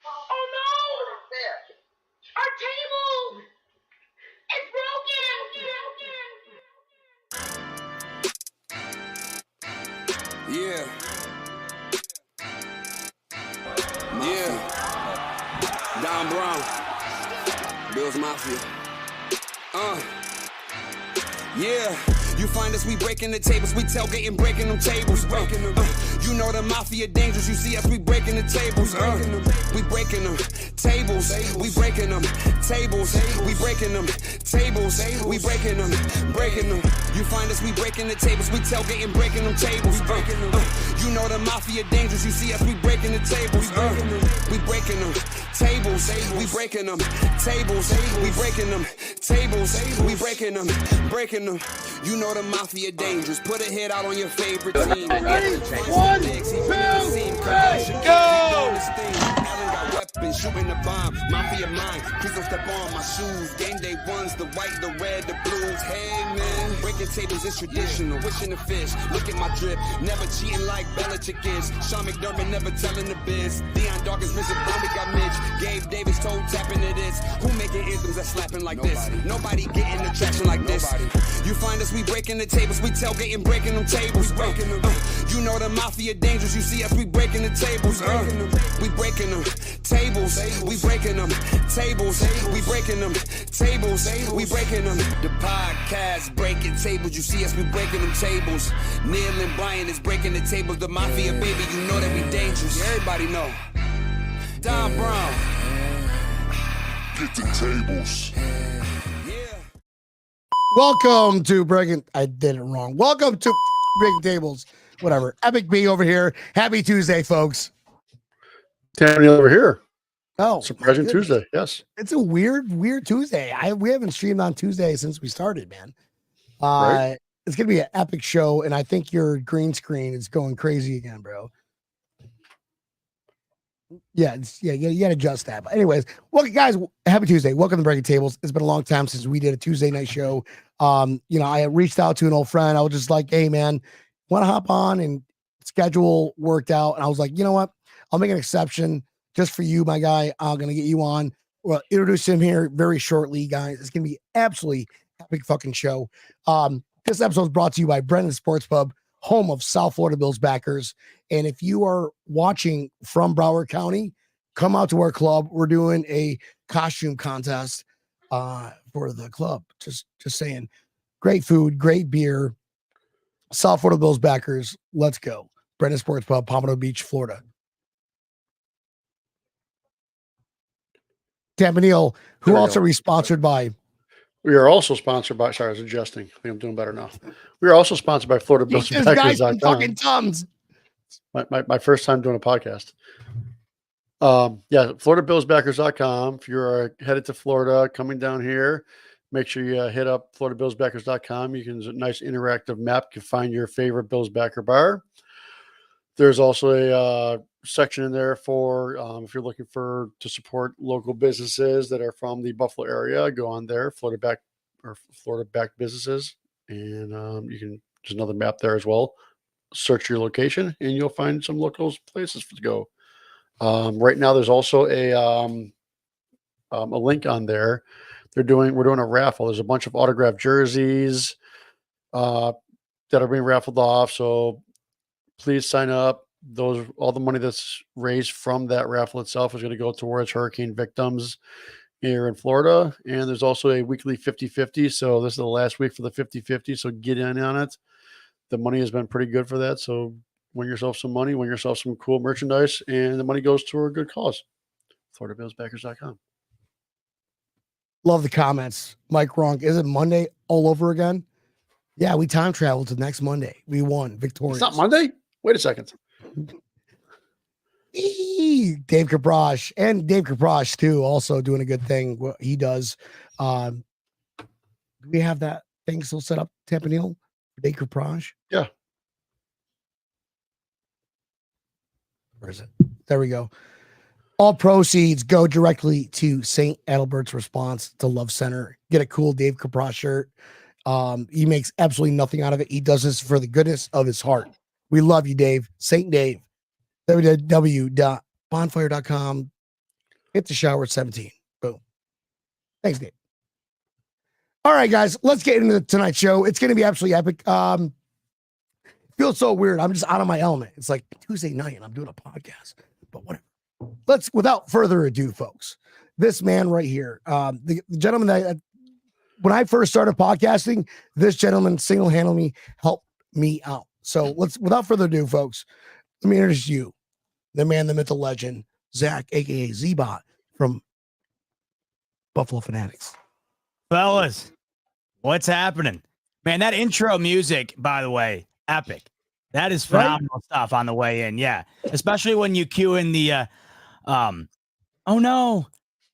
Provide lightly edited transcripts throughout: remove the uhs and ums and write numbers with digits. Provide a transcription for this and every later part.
Oh no! Our table is broken! Yeah. Yeah. Don Brown. Bills Mafia. Yeah. You find us, we breaking the tables, we tailgating, breaking them tables. You know the mafia dangerous, you see us, we breaking the tables. We breaking them tables, we breaking them tables, we breaking them tables, we breaking them, breaking them. You find us, we breaking the tables, we tailgating, breaking them tables. You know the mafia dangerous, you see us, we breaking the tables. We breaking them tables, we breaking them tables, we breaking them tables, we breaking them, breaking them. You know the mafia dangerous. Put a hit out on your favorite team. Ready? 1, 2, 3, go! Allen got weapons, shooting the bomb. Mafia mine. Please don't step on my shoes. Game day ones, the white, the red, the blues. Hey man, breaking tables is traditional. Wishing the fish. Look at my drip. Never cheating like Belichick is. Sean McDermott never telling the biz. Deion Dawkins, Mr. Brown, we got Mitch. Gabe Davis toe tapping to this. Who making anthems that slapping like this? Nobody getting the traction like this. You find us, we breaking the tables, we tailgating, breaking them tables. You know the mafia dangerous, you see us, we breaking the tables. We breaking them tables, we breaking them tables, we breaking them tables, we breaking them. The podcast breaking tables, you see us, we breaking them tables. Neil and Brian is breaking the tables. The mafia, baby, you know that we dangerous. Everybody know. Don Brown. Get the tables. Welcome to Breaking. I did it wrong. Welcome to Breaking Tables. Whatever. Epic B over here. Happy Tuesday, folks. Tammy over here. Oh, surprising Tuesday. Yes, it's a weird Tuesday. We haven't streamed on Tuesday since we started, man. Right. It's gonna be an epic show, and I think your green screen is going crazy again, bro. Yeah, you gotta adjust that. But anyways, welcome, guys. Happy Tuesday. Welcome to Breaking Tables. It's been a long time since we did a Tuesday night show. I reached out to an old friend. I was just like, hey man, want to hop on? And schedule worked out. And I was like, you know what? I'll make an exception just for you, my guy. I'm gonna get you on. Well, introduce him here very shortly, guys. It's gonna be absolutely epic fucking show. This episode is brought to you by Brendan Sports Pub, home of South Florida Bills backers. And if you are watching from Broward County, come out to our club. We're doing a costume contest for the club. Just saying. Great food, great beer. South Florida Bills backers. Let's go. Brendan Sports Pub, Pompano Beach, Florida. Campanile, who also re-sponsored by. We are also sponsored by. Sorry, I was adjusting. I think I'm doing better now. We are also sponsored by Florida Bills backers. Fucking Tums. My first time doing a podcast. FloриdaBillsbackers.com. If you're headed to Florida, coming down here, make sure you hit up FloриdaBillsbackers.com. You can, a nice interactive map. You can find your favorite Bills backer bar. There's also a section in there for if you're looking to support local businesses that are from the Buffalo area. Go on there, Florida backed businesses, and you can. There's another map there as well. Search your location, and you'll find some local places to go. Right now, there's also a link on there. We're doing a raffle. There's a bunch of autographed jerseys that are being raffled off. So please sign up. All the money that's raised from that raffle itself is going to go towards hurricane victims here in Florida. And there's also a weekly 50-50. So this is the last week for the 50-50. So get in on it. The money has been pretty good for that. So win yourself some money, win yourself some cool merchandise, and the money goes to a good cause. FloриdaBillsbackers.com. Love the comments. Mike Ronk, is it Monday all over again? Yeah, we time traveled to next Monday. We won. Victorious. It's not Monday? Wait a second. Dave Caprosh and Dave Caprosh too, also doing a good thing. What he does. Do we have that thing still set up, Campanile? Dave Caprosh? Yeah. Where is it? There we go. All proceeds go directly to St. Adalbert's Response to Love Center. Get a cool Dave Caprosh shirt. He makes absolutely nothing out of it. He does this for the goodness of his heart. We love you, Dave. St. Dave. www.bonfire.com. hit the shower at 17. Boom. Thanks, Dave. All right, guys, let's get into tonight's show. It's going to be absolutely epic. Feels so weird. I'm just out of my element. It's like Tuesday night and I'm doing a podcast, but whatever. Let's, without further ado, folks, this man right here, the gentleman that when I first started podcasting, this gentleman single-handedly helped me out. So let's, without further ado, folks, let me introduce you, the man, the myth, the legend, Zach, aka Z-Bot from Buffalo Fanatics. Fellas, what's happening? Man, that intro music, by the way, epic. That is phenomenal stuff on the way in. Yeah. Especially when you cue in the oh no,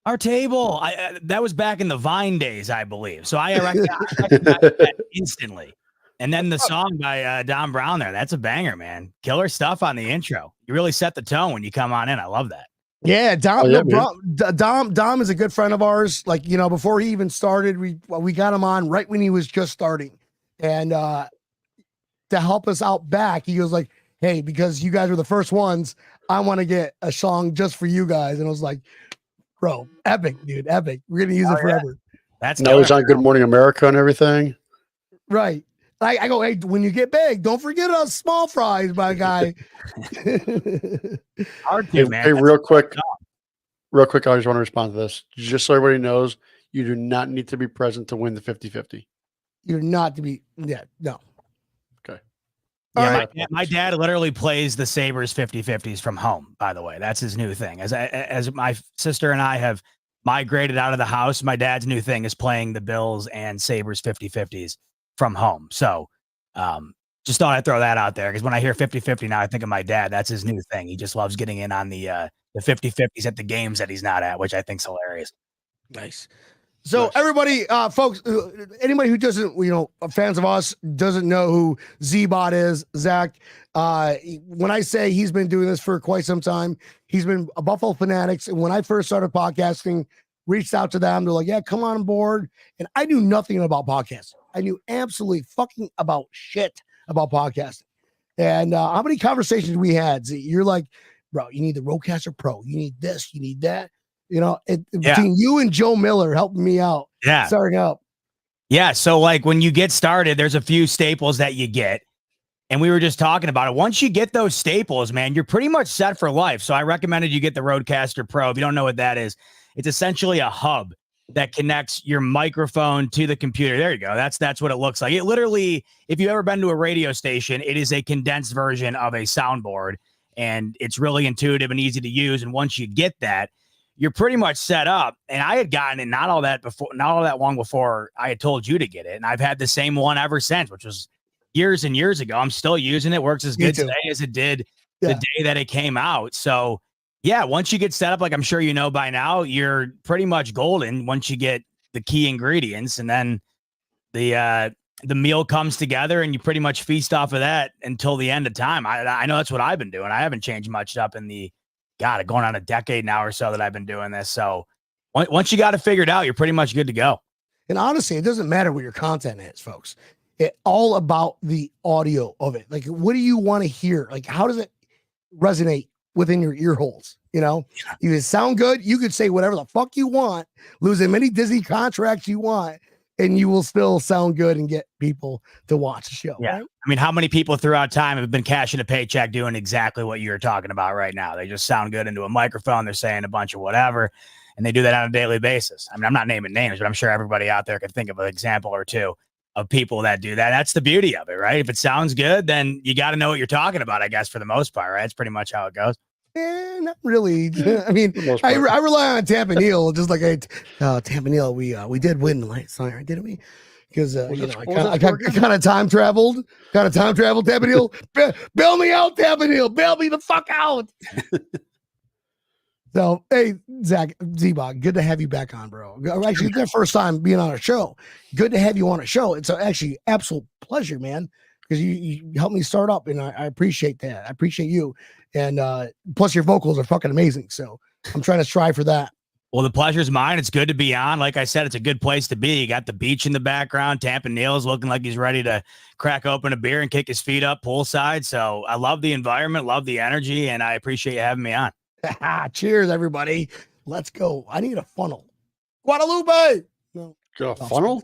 our table. That was back in the Vine days, I believe. So I recognized that instantly. And then the song by Don Brown there. That's a banger, man. Killer stuff on the intro. You really set the tone when you come on in. I love that. Yeah, Dom is a good friend of ours. Like, you know, before he even started, we got him on right when he was just starting. And to help us out back, he was like, hey, because you guys were the first ones, I want to get a song just for you guys. And I was like, bro, epic, dude, epic. We're going to use it forever. That's now he's on Good Morning America and everything. Right. I go, hey, when you get big, don't forget us small fries, my guy. Hard to, man. Hey, real quick, I just want to respond to this. Just so everybody knows, you do not need to be present to win the 50-50. You're not to be, yeah, no. Okay. Yeah, my dad literally plays the Sabres 50-50s from home, by the way. That's his new thing. As my sister and I have migrated out of the house, my dad's new thing is playing the Bills and Sabres 50-50s from home. So just thought I'd throw that out there, because when I hear 50-50 now, I think of my dad. That's his new thing. He just loves getting in on the 50-50s at the games that he's not at, which I think's hilarious. Nice. So everybody, folks, anybody who doesn't, you know, fans of us, doesn't know who Z-Bot is, Zach, when I say he's been doing this for quite some time, he's been a Buffalo Fanatics. And when I first started podcasting, reached out to them, they're like, yeah, come on board. And I knew nothing about podcasting. I knew absolutely fucking about shit about podcasting. And how many conversations we had? Z, you're like, bro, you need the Rodecaster Pro. You need this. You need that. You know, between you and Joe Miller helping me out. Yeah. Starting up. Yeah. So like when you get started, there's a few staples that you get. And we were just talking about it. Once you get those staples, man, you're pretty much set for life. So I recommended you get the Rodecaster Pro. If you don't know what that is, it's essentially a hub that connects your microphone to the computer. There you go. That's what it looks like. It literally, if you've ever been to a radio station, it is a condensed version of a soundboard, and it's really intuitive and easy to use. And once you get that, you're pretty much set up. And I had gotten it not all that long before I had told you to get it. And I've had the same one ever since, which was years and years ago. I'm still using it. Works as good today as it did the day that it came out. So yeah, once you get set up, like I'm sure you know by now, you're pretty much golden once you get the key ingredients, and then the meal comes together and you pretty much feast off of that until the end of time. I know that's what I've been doing. I haven't changed much up in going on a decade now or so that I've been doing this. So once you got it figured out, you're pretty much good to go. And honestly, it doesn't matter what your content is, folks. It's all about the audio of it. Like, what do you want to hear? Like, how does it resonate within your ear holes? You know, you sound good. You could say whatever the fuck you want, lose as many Disney contracts you want, and you will still sound good and get people to watch the show. Yeah. Right? I mean, how many people throughout time have been cashing a paycheck doing exactly what you're talking about right now? They just sound good into a microphone. They're saying a bunch of whatever, and they do that on a daily basis. I mean, I'm not naming names, but I'm sure everybody out there could think of an example or two of people that do that. That's the beauty of it, right? If it sounds good, then you got to know what you're talking about, I guess, for the most part, right? That's pretty much how it goes. Not really. I mean, I rely on Tampa Neal, just like Tampa Neal. We did win last night, didn't we? Because you know, I kind of time traveled. Tampa Neal, bail me out, Tampa Neal, bail me the fuck out. So, hey, Zach, Z-Bot, good to have you back on, bro. Actually, it's your first time being on a show. Good to have you on a show. It's actually absolute pleasure, man, because you helped me start up, and I appreciate that. I appreciate you. And plus, your vocals are fucking amazing. So I'm trying to strive for that. Well, the pleasure's mine. It's good to be on. Like I said, it's a good place to be. You got the beach in the background. Tampa Neal's looking like he's ready to crack open a beer and kick his feet up poolside. So I love the environment, love the energy, and I appreciate you having me on. Cheers, everybody. Let's go. I need a funnel. Guadalupe. No. Got a funnel?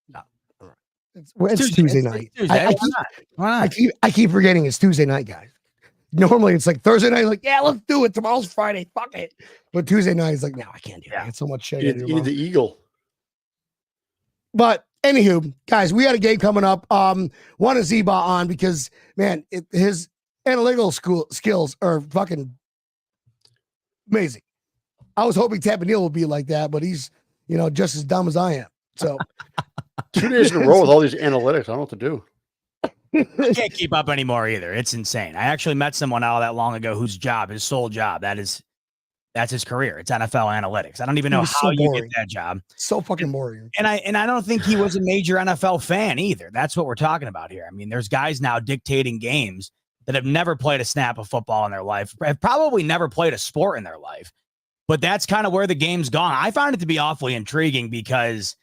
No. All right. It's Tuesday night. Tuesday. Why not? I keep forgetting it's Tuesday night, guys. Normally it's like Thursday night, like, yeah, let's do it. Tomorrow's Friday. Fuck it. But Tuesday night is like, no, I can't do it. I got so much shit. You need the eagle. But anywho, guys, we got a game coming up. Wanted Zeba on because, man, his analytical skills are fucking amazing. I was hoping Tampa Neal would be like that, but he's, just as dumb as I am. So 2 days in a row with all these analytics. I don't know what to do. I can't keep up anymore either. It's insane. I actually met someone not that long ago whose sole job, that's his career. It's NFL analytics. I don't even know how you get that job. So fucking boring. And I don't think he was a major NFL fan either. That's what we're talking about here. I mean, there's guys now dictating games that have never played a snap of football in their life, have probably never played a sport in their life. But that's kind of where the game's gone. I find it to be awfully intriguing because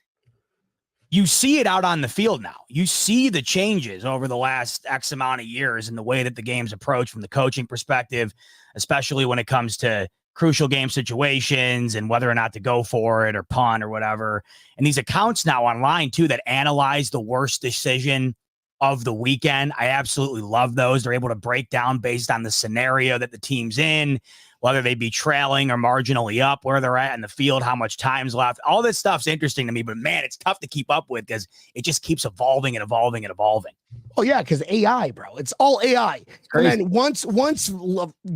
you see it out on the field now. You see the changes over the last X amount of years in the way that the game's approached from the coaching perspective, especially when it comes to crucial game situations and whether or not to go for it or punt or whatever. And these accounts now online too that analyze the worst decision of the weekend. I absolutely love those. They're able to break down based on the scenario that the team's in, whether they be trailing or marginally up, where they're at in the field, how much time's left. All this stuff's interesting to me, but man, it's tough to keep up with because it just keeps evolving and evolving and evolving. Oh yeah, because AI, bro. It's all AI. And then once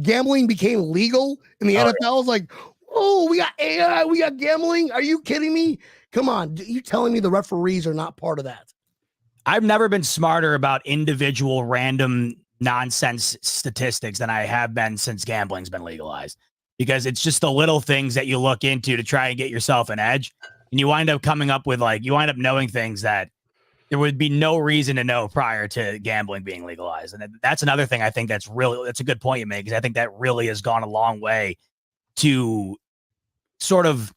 gambling became legal in the NFL, it's like, oh, we got AI, we got gambling. Are you kidding me? Come on. You telling me the referees are not part of that? I've never been smarter about individual random nonsense statistics than I have been since gambling's been legalized, because it's just the little things that you look into to try and get yourself an edge. And you wind up coming up with you wind up knowing things that there would be no reason to know prior to gambling being legalized. And that's another thing I think that's a good point you make, because I think that really has gone a long way to sort of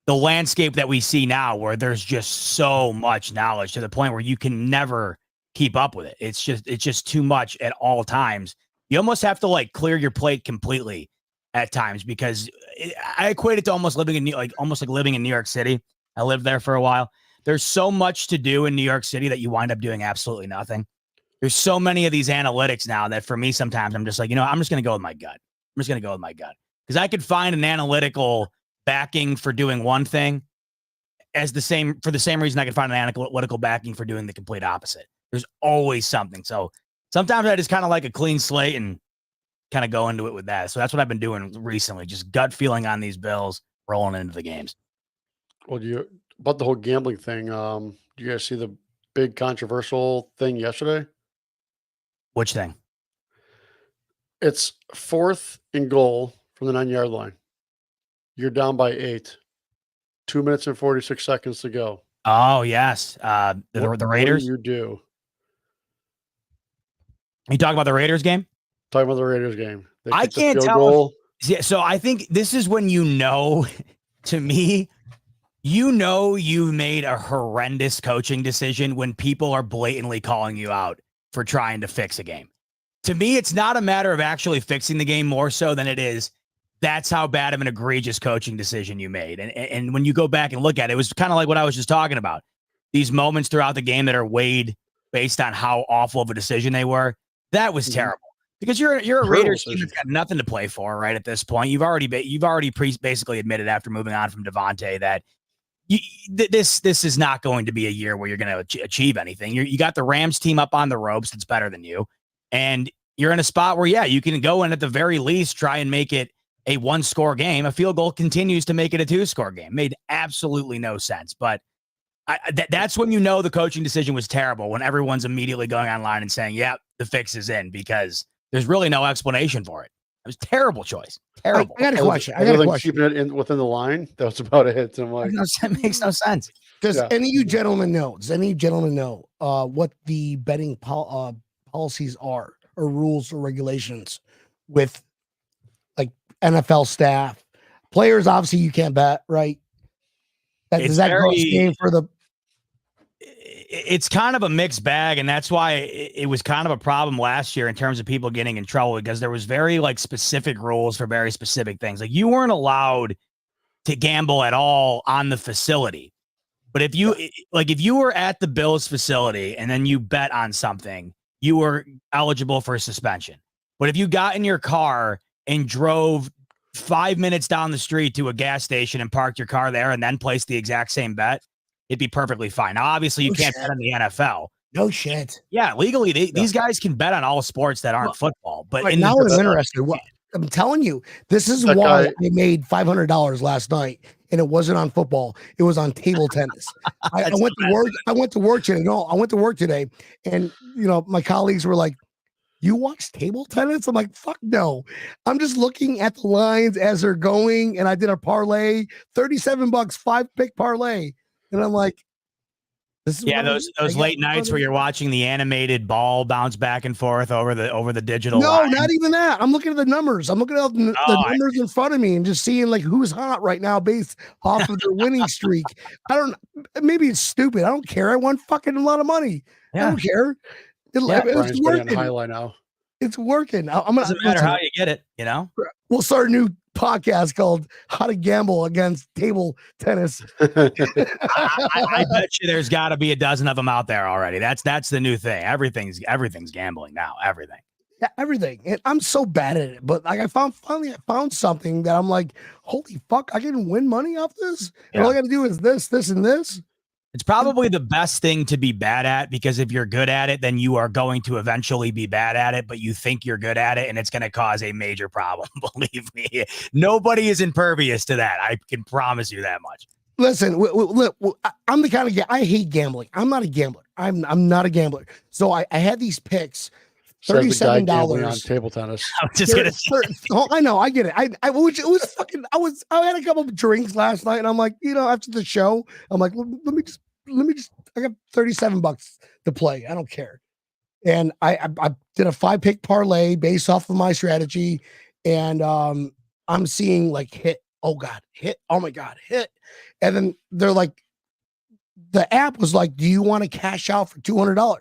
the landscape that we see now, where there's just so much knowledge to the point where you can never keep up with it. It's just too much at all times. You almost have to clear your plate completely at times, because I equate it to almost living in living in New York City. I lived there for a while. There's so much to do in New York City that you wind up doing absolutely nothing. There's so many of these analytics now that for me, sometimes I'm just like, I'm just going to go with my gut. I'm just going to go with my gut, because I could find an analytical backing for doing one thing for the same reason I could find an analytical backing for doing the complete opposite. There's always something. So sometimes I just kind of like a clean slate and kind of go into it with that. So that's what I've been doing recently. Just gut feeling on these Bills rolling into the games. Well, about the whole gambling thing, do you guys see the big controversial thing yesterday? Which thing? It's 4th and goal from the 9-yard line. You're down by 8. 2 minutes and 46 seconds to go. Oh, yes. The Raiders? What do you do? You talking about the Raiders game? Talking about the Raiders game. I can't tell. Yeah, so I think this is when to me, you've made a horrendous coaching decision when people are blatantly calling you out for trying to fix a game. To me, it's not a matter of actually fixing the game more so than it is, that's how bad of an egregious coaching decision you made. And when you go back and look at it, it was kind of like what I was just talking about. These moments throughout the game that are weighed based on how awful of a decision they were. That was terrible, because you're a Raiders team that's got nothing to play for right at this point. You've already basically admitted after moving on from Devontae that this is not going to be a year where you're going to achieve anything. You got the Rams team up on the ropes that's better than you, and you're in a spot where you can go and at the very least try and make it a 1-score game. A field goal continues to make it a 2-score game. Made absolutely no sense, but that's when the coaching decision was terrible, when everyone's immediately going online and saying, yeah, the fix is in, because there's really no explanation for it. It was a terrible choice. Terrible. I got a question. Keeping it within the line. That was about it. I'm like, it makes no sense. Does any of you gentlemen know? What the betting policies are, or rules or regulations with NFL staff? Players, obviously, you can't bet, right? Does that go game for the? It's kind of a mixed bag, and that's why it was kind of a problem last year in terms of people getting in trouble, because there was very specific rules for very specific things. You weren't allowed to gamble at all on the facility. But if you were at the Bills facility and then you bet on something, you were eligible for a suspension. But if you got in your car and drove 5 minutes down the street to a gas station and parked your car there and then placed the exact same bet, it'd be perfectly fine. Now, obviously, you can't bet on the NFL. No shit. Yeah, legally, these guys can bet on all sports that aren't football. But now I'm interested. I'm telling you, this is why I made $500 last night, and it wasn't on football. It was on table tennis. I went to work. I went to work today. No, I went to work today, and my colleagues were like, "You watch table tennis?" I'm like, "Fuck no." I'm just looking at the lines as they're going, and I did a parlay, $37, 5-pick parlay, and I'm like, "This is those late nights where you're watching the animated ball bounce back and forth over the digital. No, line. Not even that. I'm looking at the numbers. I'm looking at the numbers in front of me and just seeing like who's hot right now based off of their winning streak. Maybe it's stupid. I don't care. I won fucking a lot of money. Yeah. I don't care. It's working. Highlight now. It's working. Doesn't matter how you get it, We'll start a new podcast called How to Gamble Against Table Tennis. I bet you there's got to be a dozen of them out there already. That's the new thing. Everything's gambling now. Everything. Yeah, everything. And I'm so bad at it, but like I found something that I'm like, holy fuck, I can win money off this. Yeah. All I got to do is this, and this. It's probably the best thing to be bad at, because if you're good at it, then you are going to eventually be bad at it, but you think you're good at it, and it's going to cause a major problem. Believe me, nobody is impervious to that. I can promise you that much. Listen, I'm the kind of guy, I hate gambling. I'm not a gambler. I'm not a gambler. So I had these picks, $37 on table tennis. I'm just gonna say. I know, I get it. I had a couple of drinks last night, and I'm like, after the show, I'm like, let me just I got $37 to play. I don't care. And I did a 5-pick parlay based off of my strategy, and I'm seeing like hit. Oh God, hit. Oh my God, hit. And then they're like, the app was like, do you want to cash out for $200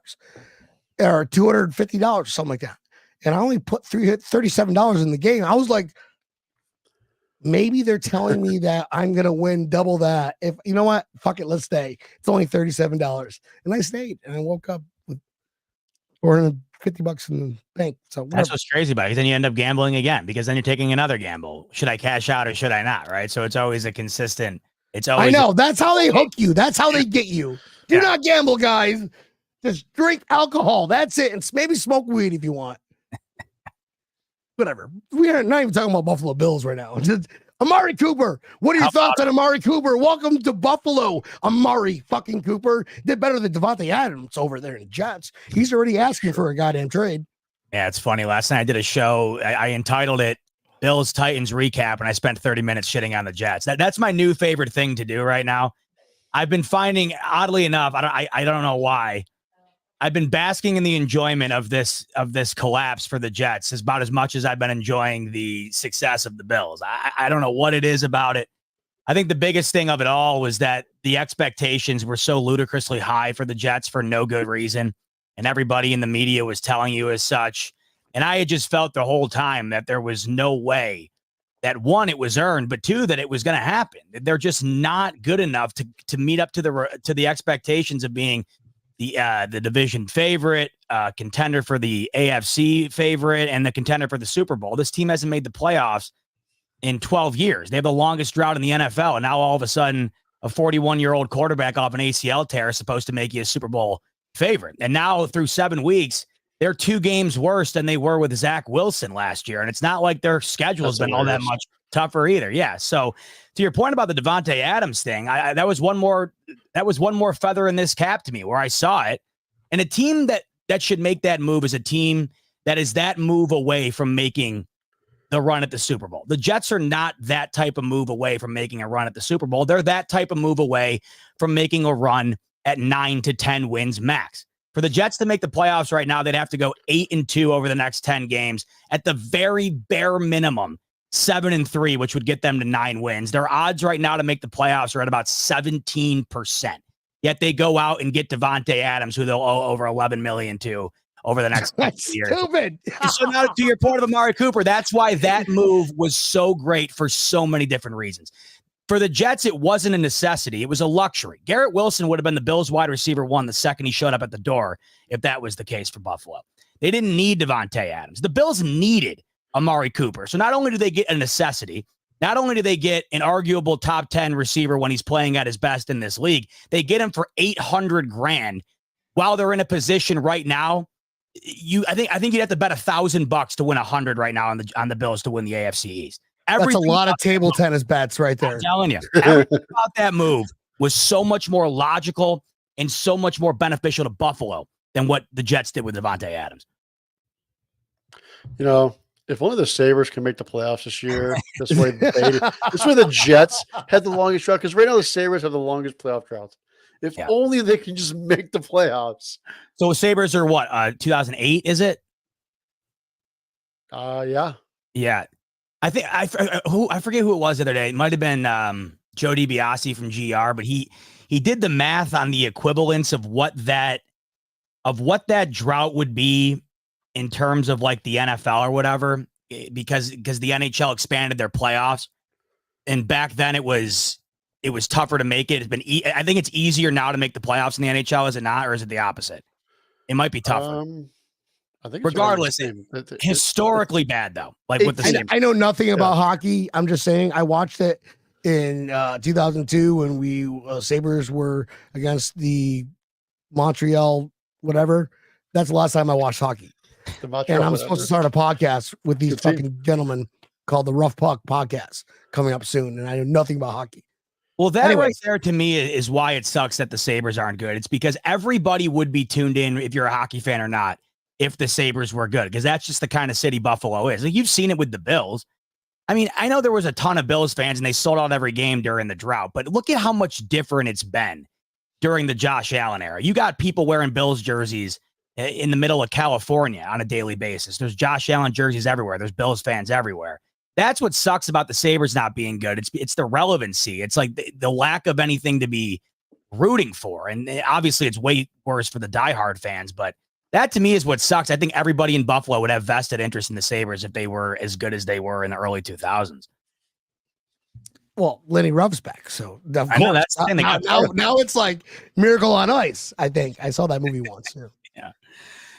or $250, something like that? And I only put $37 in the game. I was like, maybe they're telling me that I'm going to win double that. If you know what, fuck it, let's stay. It's only $37. And I stayed, and I woke up with $450 in the bank. So whatever. That's what's crazy about it. Then you end up gambling again, because then you're taking another gamble. Should I cash out or should I not? Right. So it's always a consistent. I know. That's how they hook you. That's how they get you. Do not gamble, guys. Just drink alcohol. That's it. And maybe smoke weed if you want. Whatever. We are not even talking about Buffalo Bills right now. Just Amari Cooper. What are your thoughts on Amari Cooper? Welcome to Buffalo. Amari fucking Cooper did better than Devontae Adams over there in the Jets. He's already asking for a goddamn trade. Yeah, it's funny. Last night I did a show. I entitled it Bills Titans Recap, and I spent 30 minutes shitting on the Jets. That's my new favorite thing to do right now. I've been finding, oddly enough, I don't know why, I've been basking in the enjoyment of this collapse for the Jets about as much as I've been enjoying the success of the Bills. I don't know what it is about it. I think the biggest thing of it all was that the expectations were so ludicrously high for the Jets for no good reason, and everybody in the media was telling you as such. And I had just felt the whole time that there was no way that, one, it was earned, but two, that it was going to happen. They're just not good enough to meet up to the expectations of being the division favorite, contender for the AFC favorite, and the contender for the Super Bowl. This team hasn't made the playoffs in 12 years. They have the longest drought in the NFL, and now all of a sudden a 41-year-old quarterback off an ACL tear is supposed to make you a Super Bowl favorite. And now through 7 weeks, they're 2 games worse than they were with Zach Wilson last year. And it's not like their schedule has been all that much tougher either. Yeah. So to your point about the Devontae Adams thing, that was one more feather in this cap to me where I saw it. And a team that should make that move is a team that is that move away from making the run at the Super Bowl. The Jets are not that type of move away from making a run at the Super Bowl. They're that type of move away from making a run at 9 to 10 wins max. For the Jets to make the playoffs right now, they'd have to go 8-2 over the next 10 games. At the very bare minimum, 7-3, which would get them to 9 wins. Their odds right now to make the playoffs are at about 17%. Yet they go out and get Devontae Adams, who they'll owe over $11 million to over the next couple of years. Stupid. So now, to your point of Amari Cooper, that's why that move was so great for so many different reasons. For the Jets, it wasn't a necessity. It was a luxury. Garrett Wilson would have been the Bills wide receiver 1 the second he showed up at the door if that was the case for Buffalo. They didn't need Devontae Adams. The Bills needed Amari Cooper. So not only do they get a necessity, not only do they get an arguable top 10 receiver when he's playing at his best in this league, they get him for $800,000 while they're in a position right now. I think you'd have to bet $1,000 to win 100 right now on the Bills to win the AFC East. That's a lot of table tennis bets right there. I'm telling you, everything about that move was so much more logical and so much more beneficial to Buffalo than what the Jets did with Devontae Adams. You know, if one of the Sabres can make the playoffs this year, this way the Jets had the longest drought, because right now the Sabres have the longest playoff drought. If only they can just make the playoffs. So Sabres are what, 2008, is it? Yeah. Yeah. I think I forget who it was the other day. It might have been Joe DiBiase from GR, but he did the math on the equivalence of what that drought would be in terms of like the NFL or whatever, because the NHL expanded their playoffs, and back then it was tougher to make it. It's been I think it's easier now to make the playoffs in the NHL, is it not, or is it the opposite? It might be tougher. I think regardless, historically bad though. Like with the I know nothing about hockey. I'm just saying I watched it in 2002 when we Sabres were against the Montreal whatever. That's the last time I watched hockey. And I'm supposed to start a podcast with these fucking gentlemen called the Rough Puck Podcast coming up soon, and I know nothing about hockey. Well, that right there to me is why it sucks that the Sabres aren't good. It's because everybody would be tuned in, if you're a hockey fan or not, if the Sabres were good, because that's just the kind of city Buffalo is. Like, you've seen it with the Bills. I mean, I know there was a ton of Bills fans and they sold out every game during the drought, but look at how much different it's been during the Josh Allen era. You got people wearing Bills jerseys in the middle of California on a daily basis. There's Josh Allen jerseys everywhere. There's Bills fans everywhere. That's what sucks about the Sabres not being good. It's the relevancy. It's like the lack of anything to be rooting for. And obviously it's way worse for the diehard fans, but that to me is what sucks. I think everybody in Buffalo would have vested interest in the Sabres if they were as good as they were in the early 2000s. Well, Lenny Ruff's back, so I know that's the thing. Now it's like Miracle on Ice. I think I saw that movie once. Yeah.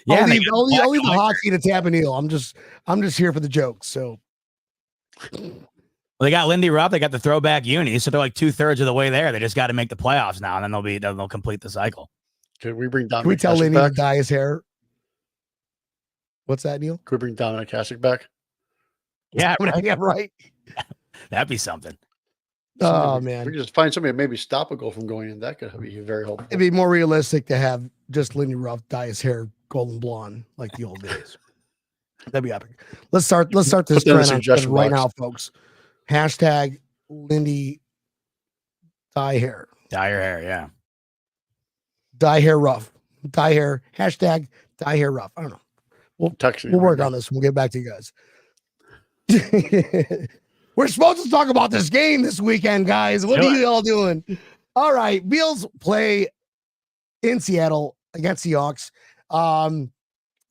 I'll leave the hockey to Tab and Neil. I'm just here for the jokes. So, well, they got Lindy Ruff. They got the throwback uni, so they're like 2/3 of the way there. They just got to make the playoffs now, and then they'll complete the cycle. Can we bring Dominic? Can we tell Hasek Lenny back? to dye his hair? What's that, Neil? Could we bring Dominic Hasek back? Yeah, right. That'd be something. Oh man, we could just find somebody to maybe stop a goal from going in. That could be very helpful. It'd be more realistic to have just Lindy Ruff dye his hair golden blonde like the old days. That'd be epic. Let's start this trend right now, folks. Hashtag Lindy dye hair. Dye your hair, yeah. Dye hair rough. Dye hair. Hashtag dye hair rough. I don't know. We'll work on this. We'll get back to you guys. We're supposed to talk about this game this weekend, guys. What are you all doing? All right. Bills play in Seattle against Seahawks.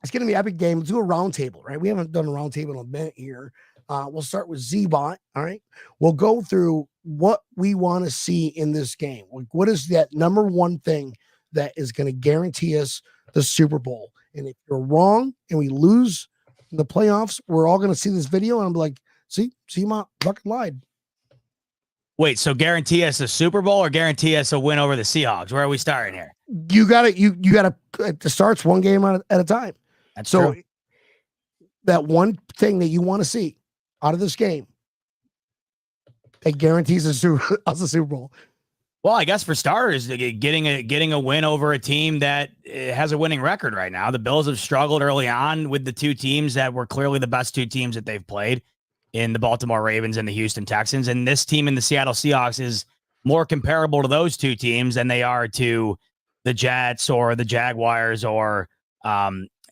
It's going to be an epic game. Let's do a round table, right? We haven't done a round table in a minute here. We'll start with Z-Bot. All right. We'll go through what we want to see in this game. What is that number one thing that is going to guarantee us the Super Bowl? And if you're wrong and we lose in the playoffs, we're all going to see this video and I'm like, see, my fucking lied. Wait, so guarantee us a Super Bowl or guarantee us a win over the Seahawks? Where are we starting here? You got to it starts one game at a time. That's so true. That one thing that you want to see out of this game that guarantees us a Super Bowl. Well, I guess for starters, getting a win over a team that has a winning record right now. The Bills have struggled early on with the two teams that were clearly the best two teams that they've played in the Baltimore Ravens and the Houston Texans. And this team in the Seattle Seahawks is more comparable to those two teams than they are to the Jets or the Jaguars or,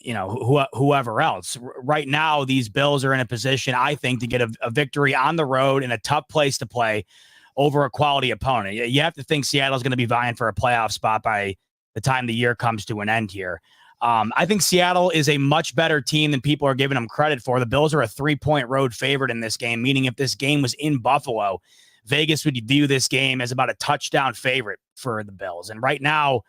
whoever else. Right now, these Bills are in a position, I think, to get a victory on the road in a tough place to play over a quality opponent. You have to think Seattle's going to be vying for a playoff spot by the time the year comes to an end here. I think Seattle is a much better team than people are giving them credit for. The Bills are a 3-point road favorite in this game, meaning if this game was in Buffalo, Vegas would view this game as about a touchdown favorite for the Bills. And right now,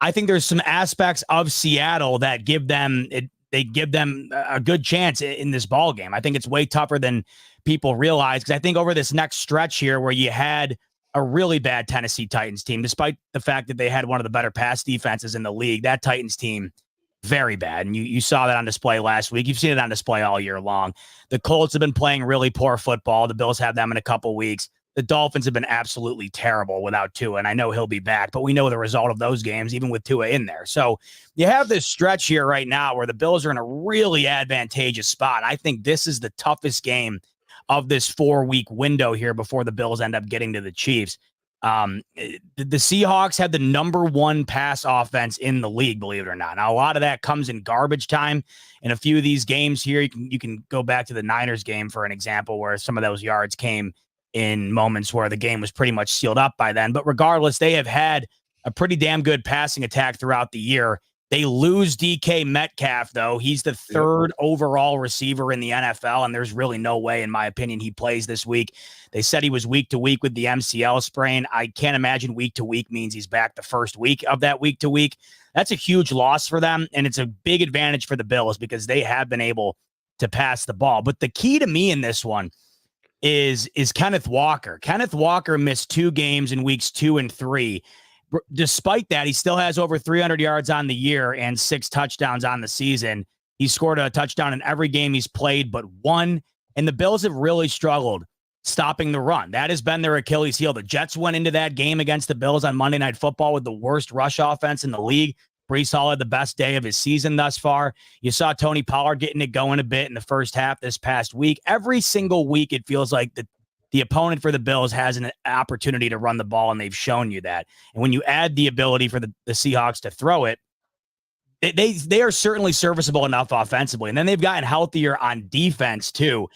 I think there's some aspects of Seattle that give them a good chance in this ball game. I think it's way tougher than people realize, because I think over this next stretch here where you had a really bad Tennessee Titans team, despite the fact that they had one of the better pass defenses in the league, that Titans team, very bad. And you saw that on display last week. You've seen it on display all year long. The Colts have been playing really poor football. The Bills have them in a couple weeks. The Dolphins have been absolutely terrible without Tua, and I know he'll be back, but we know the result of those games, even with Tua in there. So you have this stretch here right now where the Bills are in a really advantageous spot. I think this is the toughest game of this 4-week window here before the Bills end up getting to the Chiefs. The Seahawks had the number 1 pass offense in the league, believe it or not. Now, a lot of that comes in garbage time. In a few of these games here, you can go back to the Niners game for an example, where some of those yards came in moments where the game was pretty much sealed up by then. But regardless, they have had a pretty damn good passing attack throughout the year. They lose DK Metcalf, though. He's the 3rd overall receiver in the NFL, and there's really no way, in my opinion, he plays this week. They said he was week to week with the MCL sprain. I can't imagine week to week means he's back the first week of that week to week. That's a huge loss for them, and it's a big advantage for the Bills because they have been able to pass the ball. But the key to me in this one is Kenneth Walker. Kenneth Walker missed 2 games in weeks 2 and 3. Despite that, he still has over 300 yards on the year and 6 touchdowns on the season. He scored a touchdown in every game he's played but 1. And the Bills have really struggled stopping the run. That has been their Achilles heel. The Jets went into that game against the Bills on Monday Night Football with the worst rush offense in the league. Brees Hall had the best day of his season thus far. You saw Tony Pollard getting it going a bit in the first half this past week. Every single week, it feels like the opponent for the Bills has an opportunity to run the ball, and they've shown you that. And when you add the ability for the Seahawks to throw it, they are certainly serviceable enough offensively. And then they've gotten healthier on defense, too.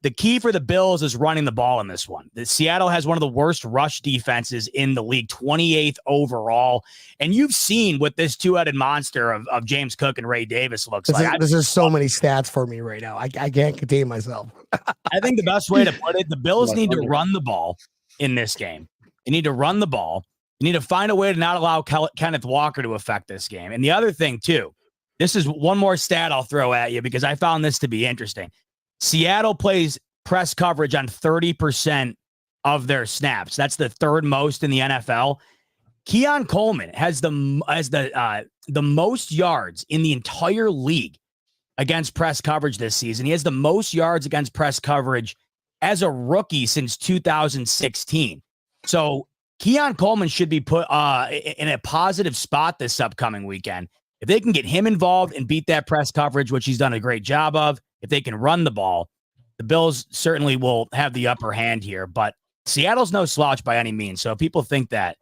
The key for the Bills is running the ball in this one. Seattle has one of the worst rush defenses in the league, 28th overall. And you've seen what this 2-headed monster of James Cook and Ray Davis looks like. This is so many stats for me right now. I can't contain myself. I think the best way to put it, the Bills need to run the ball in this game. They need to run the ball. You need to find a way to not allow Kenneth Walker to affect this game. And the other thing, too, this is one more stat I'll throw at you because I found this to be interesting. Seattle plays press coverage on 30% of their snaps. That's the 3rd most in the NFL. Keon Coleman has the most yards in the entire league against press coverage this season. He has the most yards against press coverage as a rookie since 2016. So Keon Coleman should be put in a positive spot this upcoming weekend. If they can get him involved and beat that press coverage, which he's done a great job of, if they can run the ball, the Bills certainly will have the upper hand here. But Seattle's no slouch by any means. So if people think that,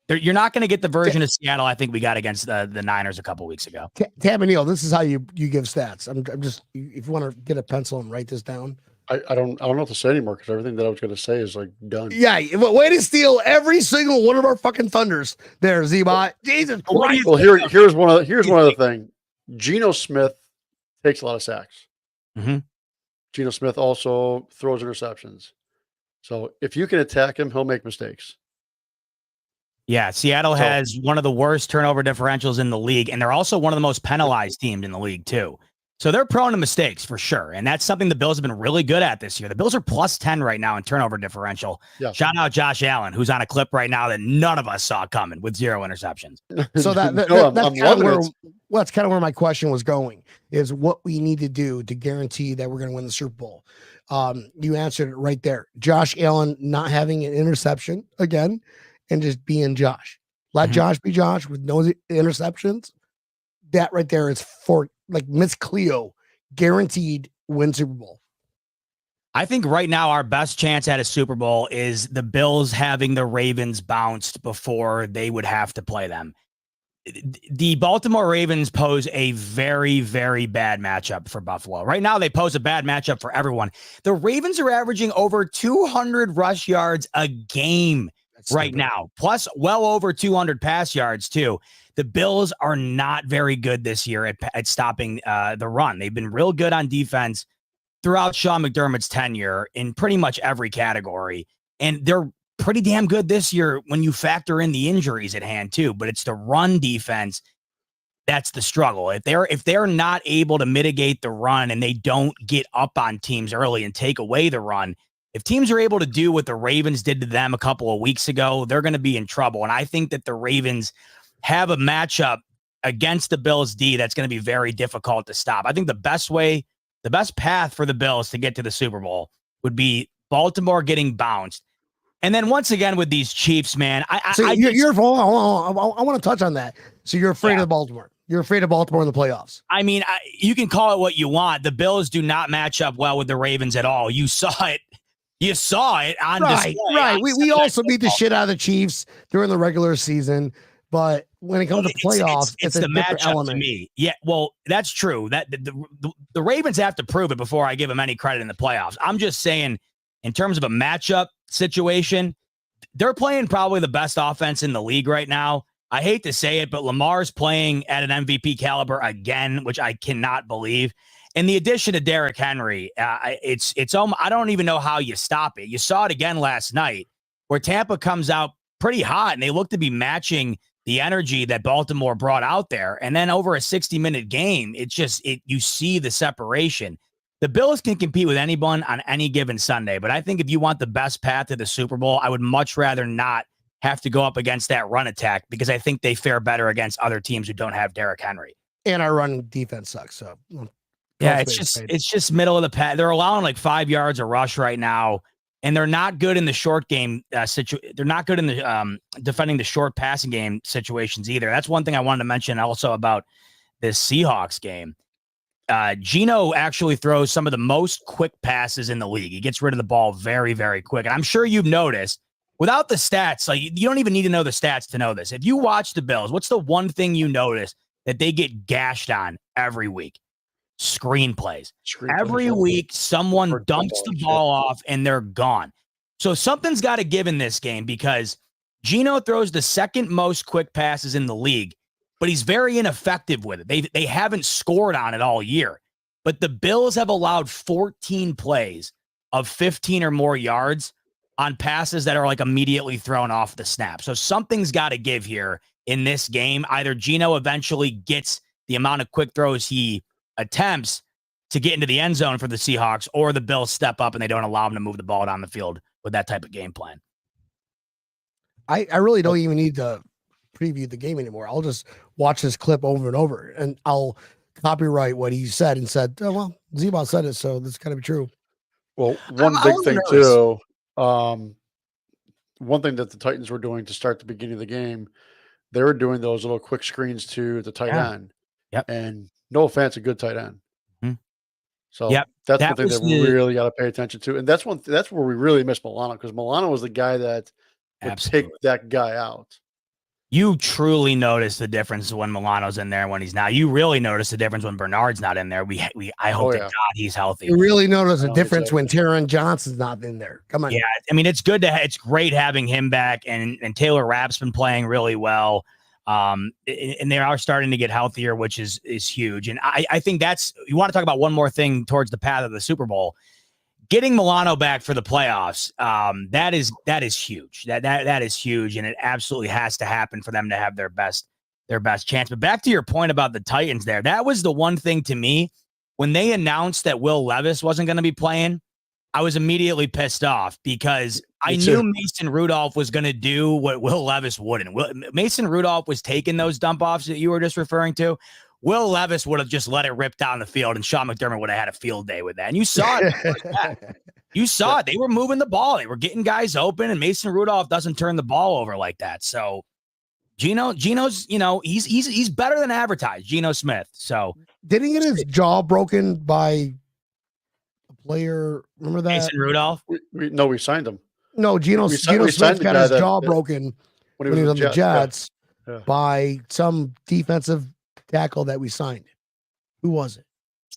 you're not going to get the version of Seattle I think we got against the Niners a couple weeks ago. Tamanil, this is how you give stats. I'm just, if you want to get a pencil and write this down. I don't know what to say anymore because everything that I was going to say is like done. Yeah, way to steal every single one of our fucking thunders there, Z-Bot. Jesus Christ. Well, here's one other thing. Geno Smith takes a lot of sacks. Mm-hmm. Geno Smith also throws interceptions. So if you can attack him, he'll make mistakes. Yeah, Seattle has one of the worst turnover differentials in the league, and they're also one of the most penalized teams in the league, too. So they're prone to mistakes for sure, and that's something the Bills have been really good at this year. The Bills are plus 10 right now in turnover differential. Yeah. Shout out Josh Allen, who's on a clip right now that none of us saw coming with 0 interceptions. So that's kind of where my question was going, is what we need to do to guarantee that we're going to win the Super Bowl. You answered it right there. Josh Allen not having an interception again and just being Josh. Let Josh be Josh with no interceptions. That right there is for like Miss Cleo, guaranteed win Super Bowl. I think right now our best chance at a Super Bowl is the Bills having the Ravens bounced before they would have to play them. The Baltimore Ravens pose a very, very bad matchup for Buffalo. Right now, they pose a bad matchup for everyone. The Ravens are averaging over 200 rush yards a game now, plus well over 200 pass yards, too. The Bills are not very good this year at stopping the run. They've been real good on defense throughout Sean McDermott's tenure in pretty much every category. And they're pretty damn good this year when you factor in the injuries at hand too. But it's the run defense that's the struggle. If they're not able to mitigate the run and they don't get up on teams early and take away the run, if teams are able to do what the Ravens did to them a couple of weeks ago, they're going to be in trouble. And I think that the Ravens have a matchup against the Bills D that's going to be very difficult to stop. I think the best path for the Bills to get to the Super Bowl would be Baltimore getting bounced. And then once again with these Chiefs, man, I want to touch on that. So you're afraid of Baltimore. You're afraid of Baltimore in the playoffs. I mean, you can call it what you want. The Bills do not match up well with the Ravens at all. You saw it. You saw it on display. Right. We also beat the shit out of the Chiefs during the regular season. But when it comes to playoffs, it's a the different matchup element. to me. Yeah, well, that's true. That the Ravens have to prove it before I give them any credit in the playoffs. I'm just saying, in terms of a matchup situation, they're playing probably the best offense in the league right now. I hate to say it, but Lamar's playing at an MVP caliber again, which I cannot believe. And the addition of Derrick Henry, it's I don't even know how you stop it. You saw it again last night where Tampa comes out pretty hot and they look to be matching the energy that Baltimore brought out there. And then over a 60-minute game, you see the separation. The Bills can compete with anyone on any given Sunday, but I think if you want the best path to the Super Bowl, I would much rather not have to go up against that run attack because I think they fare better against other teams who don't have Derrick Henry. And our run defense sucks. So yeah, it's just middle of the pack. They're allowing like 5 yards a rush right now, and they're not good in the short game they're not good in the defending the short passing game situations either. That's one thing I wanted to mention also about this Seahawks game. Geno actually throws some of the most quick passes in the league. He gets rid of the ball very, very quick. And I'm sure you've noticed without the stats, like you don't even need to know the stats to know this. If you watch the Bills, what's the one thing you notice that they get gashed on every week? Screenplays. Every week, someone dumps the ball off and they're gone. So something's got to give in this game because Geno throws the second most quick passes in the league, but he's very ineffective with it. They haven't scored on it all year. But the Bills have allowed 14 plays of 15 or more yards on passes that are like immediately thrown off the snap. So something's got to give here in this game. Either Geno eventually gets the amount of quick throws he attempts to get into the end zone for the Seahawks, or the Bills step up and they don't allow him to move the ball down the field with that type of game plan. I really don't even need to preview the game anymore. I'll just watch this clip over and over and I'll copyright what he said and said, oh, well, Zebot said it, so that's gotta be true. Well, one big thing too, one thing that the Titans were doing to start the beginning of the game, they were doing those little quick screens to the tight end. Yep. And no offense, a good tight end. Mm-hmm. So that's one thing that we really got to pay attention to. And that's where we really miss Milano, because Milano was the guy that would take that guy out. You truly notice the difference when Milano's in there and when he's not. You really notice the difference when Bernard's not in there. I hope that God he's healthy. You really notice the difference when Taron Johnson's not in there. Come on. Yeah, I mean it's great having him back, and Taylor Rapp's been playing really well. And they are starting to get healthier, which is huge. And I think you want to talk about one more thing towards the path of the Super Bowl. Getting Milano back for the playoffs, that is huge. That is huge, and it absolutely has to happen for them to have their best chance. But back to your point about the Titans there, that was the one thing to me when they announced that Will Levis wasn't going to be playing. I was immediately pissed off because I knew Mason Rudolph was going to do what Will Levis wouldn't. Mason Rudolph was taking those dump offs that you were just referring to. Will Levis would have just let it rip down the field, and Sean McDermott would have had a field day with that. And you saw it. You saw it. They were moving the ball. They were getting guys open, and Mason Rudolph doesn't turn the ball over like that. So Geno's, he's better than advertised, Geno Smith. So didn't he get his jaw broken by a player? Remember that? Mason Rudolph? We signed him. No, Geno Smith got his jaw broken when he was on the Jets by some defensive tackle that we signed. Who was it?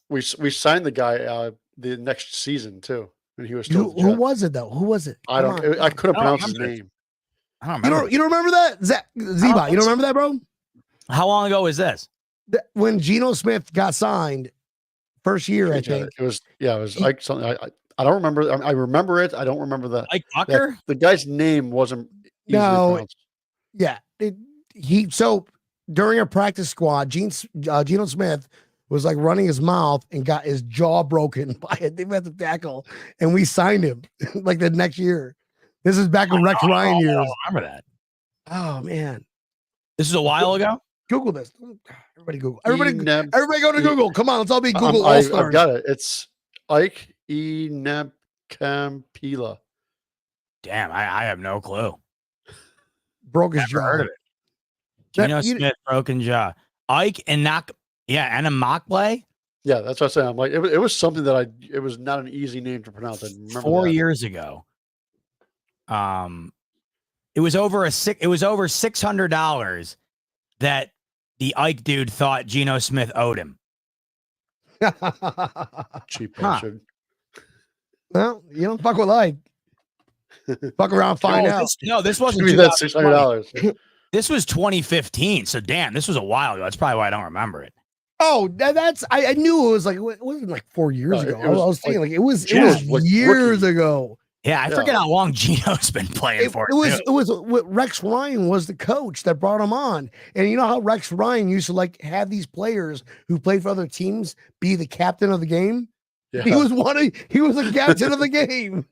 We signed the guy the next season too, and he was still. Who was it though? Who was it? I couldn't pronounce his name. I don't remember. You don't remember that, Zeba? You don't remember that, bro? How long ago was this? When Geno Smith got signed, first year, I think. It was Ike something. I don't remember. I remember it. I don't remember Ike Tucker? the guy's name wasn't easily pronounced. Yeah. So during a practice squad, Geno Smith was like running his mouth and got his jaw broken by a defensive tackle, and we signed him like the next year. This is back in Rex Ryan years. I remember that. Oh man, this is a while ago. Google this. Everybody Google. Everybody go to Google. Come on, let's all be Google I've all-stars. got it. It's Ike Enecampila. Damn, I have no clue. Broke his Never jaw. heard of it. Geno Smith, broken jaw. Ike and Enemakble. Yeah, that's what I'm saying. I'm like, it was something that it was not an easy name to pronounce. I remember 4 that. years ago. It was over $600 that the Ike dude thought Geno Smith owed him. Cheap bastard. Well, you don't fuck with Ike. Fuck around, find out. This wasn't. Give me that $600. This was 2015. So damn, this was a while ago. That's probably why I don't remember it. Oh, that's I knew it was like it wasn't like 4 years ago. I was thinking like it was like years ago. Yeah, I forget how long Geno's been playing for. It was Rex Ryan was the coach that brought him on, and you know how Rex Ryan used to like have these players who played for other teams be the captain of the game. Yeah. He was the captain of the game.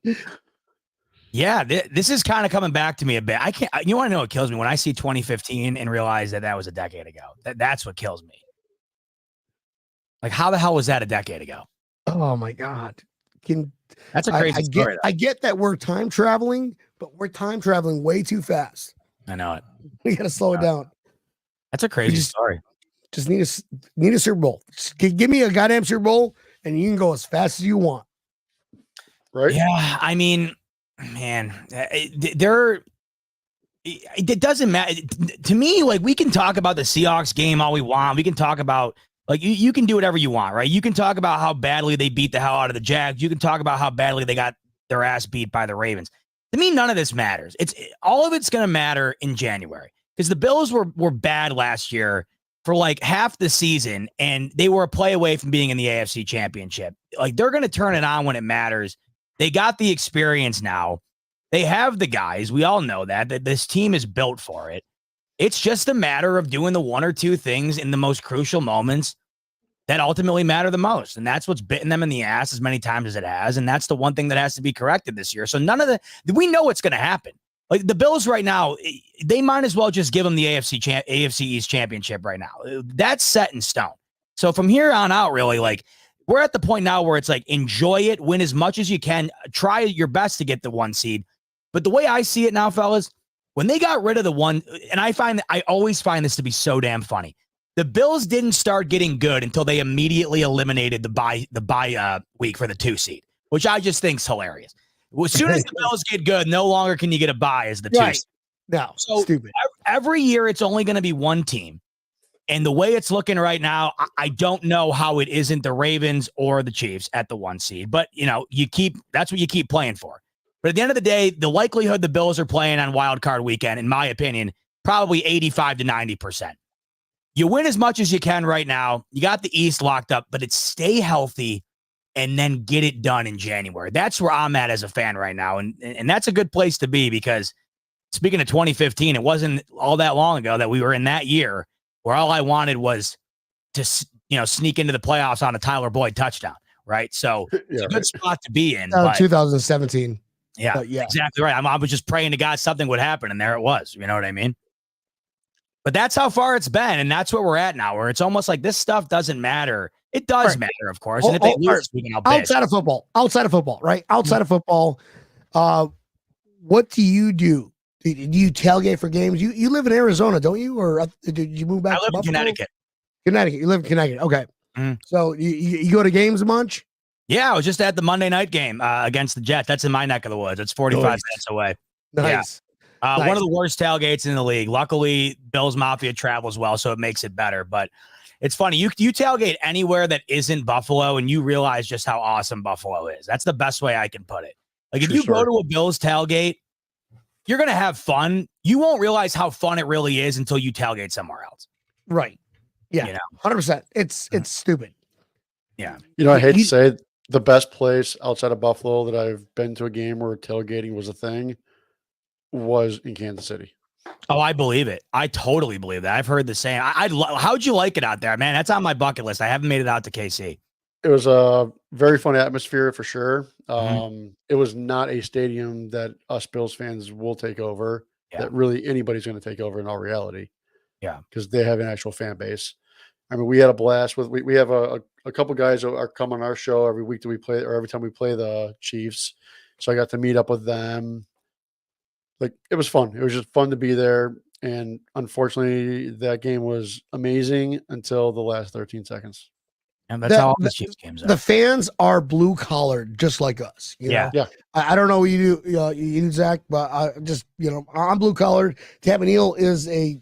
Yeah, this is kind of coming back to me a bit. I can't. You want to know what kills me? When I see 2015 and realize that was a decade ago. That's what kills me. Like, how the hell was that a decade ago? Oh my God! That's a crazy story. I get that we're time traveling, but we're time traveling way too fast. I know it. We got to slow it down. That's a crazy story. Just need a Super Bowl. Just give me a goddamn Super Bowl, and you can go as fast as you want. Right? Yeah, I mean, man, it doesn't matter to me. Like, we can talk about the Seahawks game all we want. We can talk about, like, you can do whatever you want, right? You can talk about how badly they beat the hell out of the Jags. You can talk about how badly they got their ass beat by the Ravens. To me, none of this matters. All of it's going to matter in January, because the Bills were bad last year for like half the season, and they were a play away from being in the AFC Championship. Like, they're going to turn it on when it matters. They got the experience now. They have the guys. We all know that this team is built for it. It's just a matter of doing the one or two things in the most crucial moments that ultimately matter the most. And that's what's bitten them in the ass as many times as it has. And that's the one thing that has to be corrected this year. So we know what's going to happen. Like, the Bills right now, they might as well just give them the AFC East championship right now. That's set in stone. So from here on out, really, like, we're at the point now where it's like, enjoy it, win as much as you can, try your best to get the 1 seed. But the way I see it now, fellas, when they got rid of the 1, and I always find this to be so damn funny. The Bills didn't start getting good until they immediately eliminated the bye week for the 2 seed, which I just think is hilarious. As soon as the Bills get good, no longer can you get a bye as the 2 seed. No, so stupid. Every year it's only going to be one team. And the way it's looking right now, I don't know how it isn't the Ravens or the Chiefs at the 1 seed. But, that's what you keep playing for. But at the end of the day, the likelihood the Bills are playing on Wild Card Weekend, in my opinion, probably 85 to 90%. You win as much as you can right now. You got the East locked up, but it's stay healthy and then get it done in January. That's where I'm at as a fan right now. And that's a good place to be, because speaking of 2015, it wasn't all that long ago that we were in that year where all I wanted was to, sneak into the playoffs on a Tyler Boyd touchdown, right? So it's a good spot to be in. 2017. Yeah, exactly right. I was just praying to God something would happen, and there it was. You know what I mean? But that's how far it's been, and that's where we're at now, where it's almost like this stuff doesn't matter. It does matter, of course. And if they lose, outside of football, right? Outside of football, what do you do? Do you tailgate for games? You live in Arizona, don't you? Or did you move back? I live in Connecticut. Connecticut. You live in Connecticut. Okay. Mm-hmm. So you go to games a bunch? Yeah, I was just at the Monday night game against the Jets. That's in my neck of the woods. It's 45 minutes away. Nice. Yeah. One of the worst tailgates in the league. Luckily, Bills Mafia travels well, so it makes it better. But it's funny. You tailgate anywhere that isn't Buffalo, and you realize just how awesome Buffalo is. That's the best way I can put it. Like, if you go to a Bills tailgate, you're going to have fun. You won't realize how fun it really is until you tailgate somewhere else. Right. Yeah. 100%. It's stupid. Yeah. I hate to say it, the best place outside of Buffalo that I've been to a game where tailgating was a thing was in Kansas City. Oh, I believe it. I totally believe that. I've heard the same. How'd you like it out there, man? That's on my bucket list. I haven't made it out to KC. It was a very fun atmosphere for sure. Mhm. It was not a stadium that us Bills fans will take over, Yeah. that really anybody's going to take over in all reality. Yeah. Because they have an actual fan base. I mean, we had a blast with, we have a couple guys that are come on our show every week that we play, or every time we play the Chiefs. So I got to meet up with them. Like, it was fun. It was just fun to be there. And unfortunately, that game was amazing until the last 13 seconds. And that's how all the Chiefs games are. The fans are blue collared, just like us. You know? Yeah. I don't know what you do, Zach, but I just, I'm blue collared. Tab Neal is a,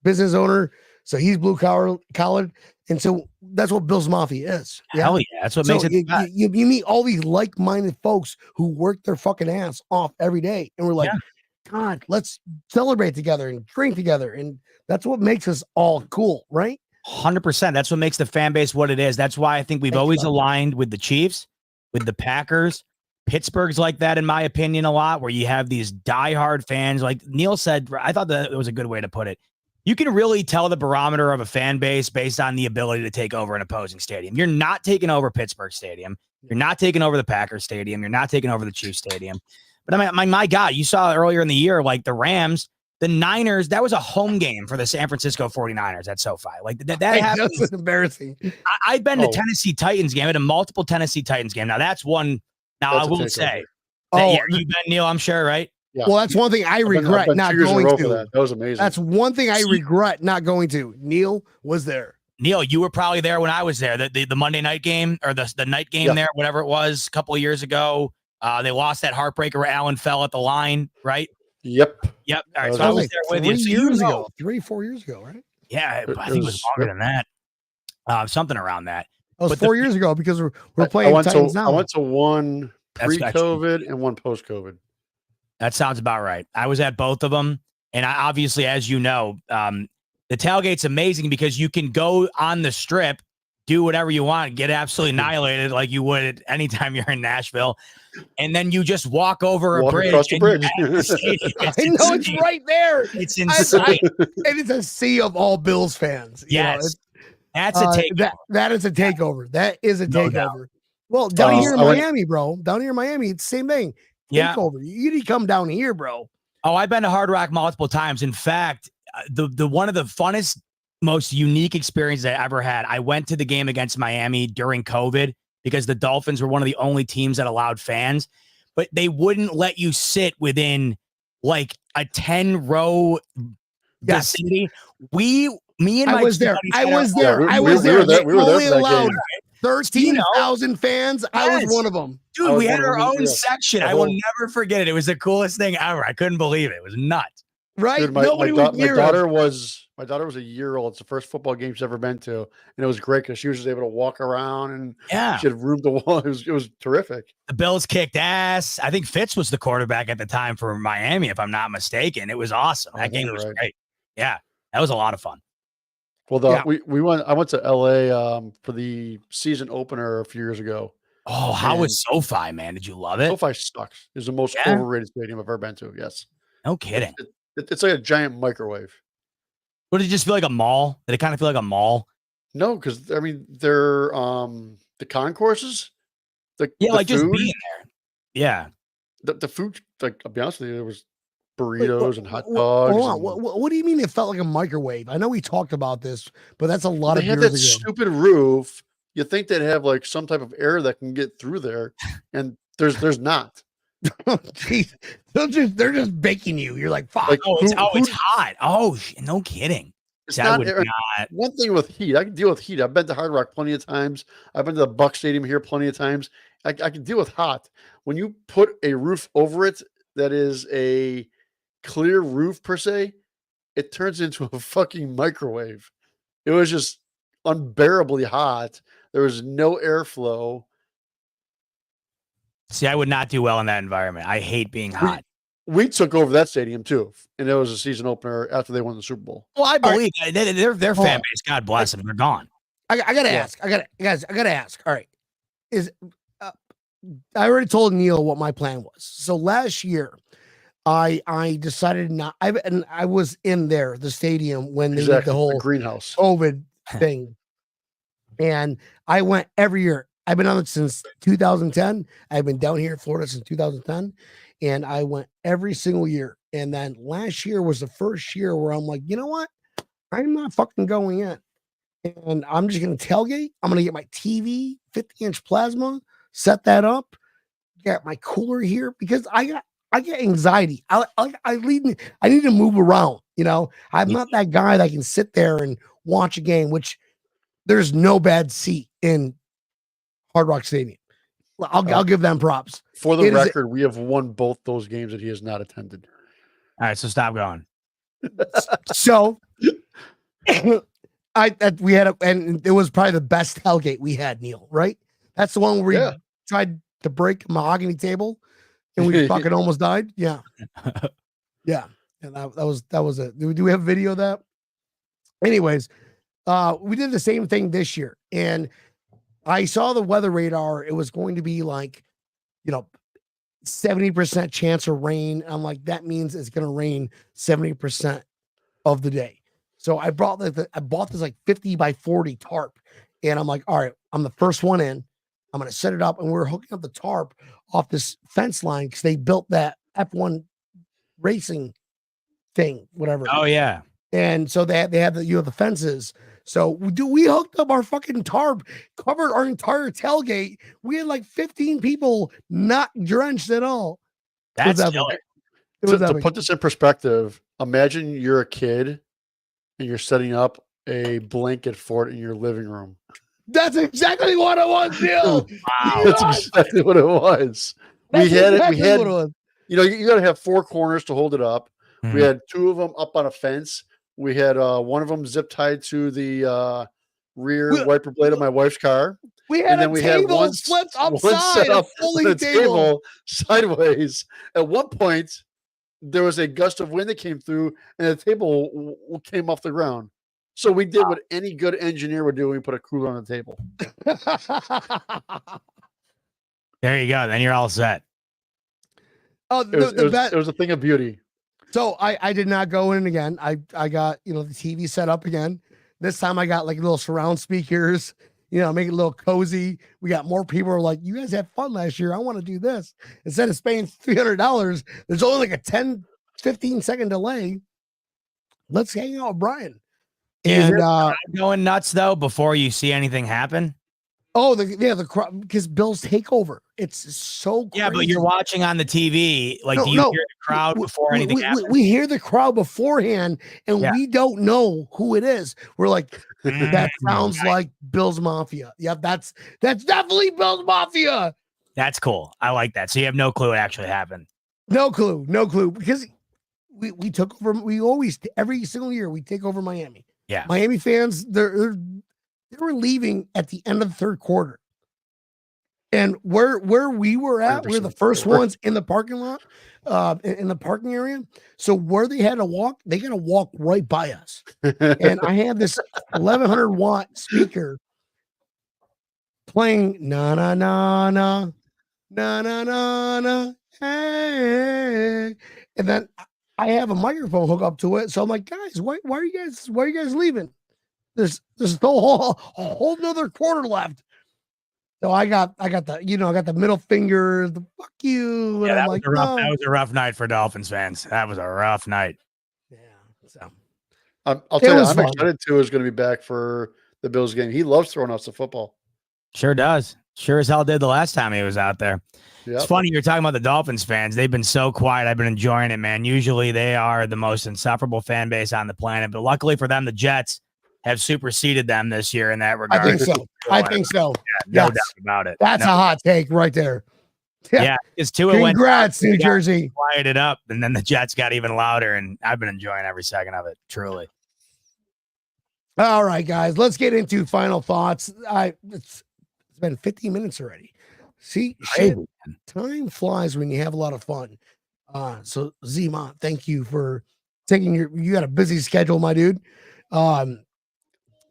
business owner, so he's blue collared, and so that's what Bills Mafia is. Hell yeah, that's what makes it. You meet all these like-minded folks who work their fucking ass off every day, and we're like, God, let's celebrate together and drink together, and that's what makes us all cool, right? 100%. That's what makes the fan base what it is. That's why I think we've always aligned with the Chiefs, with the Packers. Pittsburgh's like that, in my opinion, a lot, where you have these diehard fans. Like Neil said, I thought that it was a good way to put it. You can really tell the barometer of a fan base based on the ability to take over an opposing stadium. You're not taking over Pittsburgh Stadium. You're not taking over the Packers Stadium. You're not taking over the Chiefs Stadium. But I mean, my God, you saw earlier in the year, like the Rams, the Niners, that was a home game for the San Francisco 49ers at SoFi. Like that happened. That's embarrassing. I've been to Tennessee Titans game. I had a multiple Tennessee Titans game. Now that's one. Now I will say, you've been, Neil, I'm sure, right? Yeah. Well, that's one thing I regret not going to. That was amazing. That's one thing I regret not going to. Neil was there. Neil, you were probably there when I was there. The Monday night game, or the night game there, whatever it was, a couple of years ago. They lost that heartbreaker where Allen fell at the line, right? Yep. All right. So I was there with you. 4 years ago, right? Yeah, I think it was longer than that. Something around that. That was 4 years ago because we're playing Titans now. I went to one pre-COVID and one post-COVID. That sounds about right. I was at both of them. And I obviously, as you know, the tailgate's amazing because you can go on the strip, do whatever you want, get absolutely annihilated like you would anytime you're in Nashville. And then you just walk over a bridge. Across the bridge. I know, it's right there. It's insane. And it's a sea of all Bills fans. Yes. That's a takeover. That is a takeover. That is a No takeover. doubt. Well, down here in Miami, bro. Down here in Miami, it's the same thing. Takeover. You need to come down here, bro. Oh, I've been to Hard Rock multiple times. In fact, the one of the funnest, most unique experiences I ever had, I went to the game against Miami during COVID because the Dolphins were one of the only teams that allowed fans, but they wouldn't let you sit within like a 10-row vicinity. Me and my I was there. We were there. We were only there for that allowed game. 13,000 fans. I was one of them. Dude, we had our own yes. section. I will never forget it. It was the coolest thing ever. I couldn't believe it. It was nuts. Right? Dude, my daughter was a year old. It's the first football game she's ever been to, and it was great because she was just able to walk around and she had room to walk. It was terrific. The Bills kicked ass. I think Fitz was the quarterback at the time for Miami, if I'm not mistaken. It was awesome. That game was great. Yeah, that was a lot of fun. Well, we went. I went to LA for the season opener a few years ago. Oh, how was SoFi, man? Did you love it? SoFi sucks. It's the most overrated stadium I've ever been to. Yes. No kidding. It's like a giant microwave. What, did it just feel like a mall? Did it kind of feel like a mall? No, because I mean they're the concourses. Like just food, being there. Yeah. The food, like I'll be honest with you, there was burritos and hot dogs. Hold on. What do you mean it felt like a microwave? I know we talked about this, but that's a lot of years ago. They had that stupid roof. You think they'd have like some type of air that can get through there, and there's not. Oh, geez. They're just baking you. You're like, fuck. Like, it's hot. Oh, no kidding. It's not one thing with heat. I can deal with heat. I've been to Hard Rock plenty of times. I've been to the Buck Stadium here plenty of times. I can deal with hot. When you put a roof over it that is a clear roof per se, it turns into a fucking microwave. It was just unbearably hot. There was no airflow. See, I would not do well in that environment. I hate being hot. We took over that stadium too, and it was a season opener after they won the Super Bowl. Well, I believe their fan base. God bless them. They're gone. I gotta ask. I gotta ask. All right. is I already told Neil what my plan was. So last year, I decided not. I was in there, the stadium, when they did the whole greenhouse COVID thing, and I went every year. I've been on it since 2010. I've been down here in Florida since 2010, and I went every single year. And then last year was the first year where I'm like, you know what? I'm not fucking going in, and I'm just gonna tailgate. I'm gonna get my TV, 50-inch plasma, set that up, get my cooler here because I get anxiety. I need to move around. You know, I'm not that guy that can sit there and watch a game, which there's no bad seat in Hard Rock Stadium. I'll give them props. For the record, we have won both those games that he has not attended. All right, so stop going. So we had and it was probably the best tailgate we had, Neil, right? That's the one where we tried to break a mahogany table and we fucking almost died. Yeah. Yeah. And that was it. Do we have a video of that? Anyways, we did the same thing this year. And I saw the weather radar. It was going to be like, 70% chance of rain. I'm like, that means it's going to rain 70% of the day. So I bought this like 50 by 40 tarp. And I'm like, all right, I'm the first one in. I'm going to set it up. And we're hooking up the tarp off this fence line because they built that F1 racing thing, whatever. Oh, yeah. And so they have the fences. So we hooked up our fucking tarp, covered our entire tailgate. We had like 15 people not drenched at all. That's killer. To put this in perspective, imagine you're a kid and you're setting up a blanket fort in your living room. That's exactly what it was, Bill. Wow. That's exactly what it was. We had you got to have four corners to hold it up. We had two of them up on a fence. We had one of them zip tied to the rear wiper blade of my wife's car. We had a table flipped upside, a folding table sideways. At one point, there was a gust of wind that came through, and the table came off the ground. So we did what any good engineer would do. We put a cooler on the table. There you go. Then you're all set. Oh, it was a thing of beauty. So I did not go in again. I got, the TV set up again. This time I got like little surround speakers, make it a little cozy. We got more people who are like, you guys had fun last year. I want to do this. Instead of spending $300, there's only like a 10, 15 second delay. Let's hang out with Brian. And going nuts though before you see anything happen. Oh, the crowd, because Bills take over. It's so crazy. Yeah, but you're watching on the TV. Like, do you hear the crowd before anything happens? We hear the crowd beforehand, and we don't know who it is. We're like, that sounds like Bills Mafia. Yeah, that's definitely Bills Mafia. That's cool. I like that. So you have no clue what actually happened. No clue. Because we took over. We always, every single year, we take over Miami. Yeah. Miami fans, they were leaving at the end of the third quarter. And where we were at, we're the first ones in the parking lot, in the parking area. So where they had to walk, they got to walk right by us. And I had this 1100 watt speaker playing na na na na na na na na, hey. And then I have a microphone hooked up to it. So I'm like, guys, why are you guys leaving? There's a whole nother quarter left. So I got the middle finger, the fuck you. And I'm like, that was a rough night for Dolphins fans. That was a rough night. Yeah. So I'll tell you, I'm excited too. Is going to be back for the Bills game. He loves throwing us the football. Sure does. Sure as hell did the last time he was out there. Yep. It's funny you're talking about the Dolphins fans. They've been so quiet. I've been enjoying it, man. Usually they are the most insufferable fan base on the planet, but luckily for them, the Jets have superseded them this year in that regard. I think so. Yeah, no doubt about it. That's a hot take right there. Yeah, it's Tua went. Congrats, New Jersey. Quieted up, and then the Jets got even louder, and I've been enjoying every second of it. Truly. All right, guys, let's get into final thoughts. It's been 15 minutes already. See, shit, time flies when you have a lot of fun. So Zima, thank you for taking you got a busy schedule, my dude.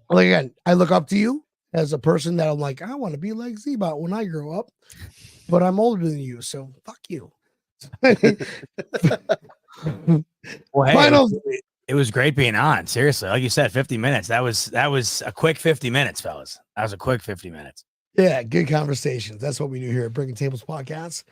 Again, I look up to you. as a person that I'm like, I want to be like Z-Bot when I grow up, but I'm older than you, so fuck you. Well, hey, Final. it was great being on. Seriously, like you said, 50 minutes. That was a quick 50 minutes, fellas. That was a quick 50 minutes. Yeah, good conversations. That's what we do here at Breaking Tables Podcast.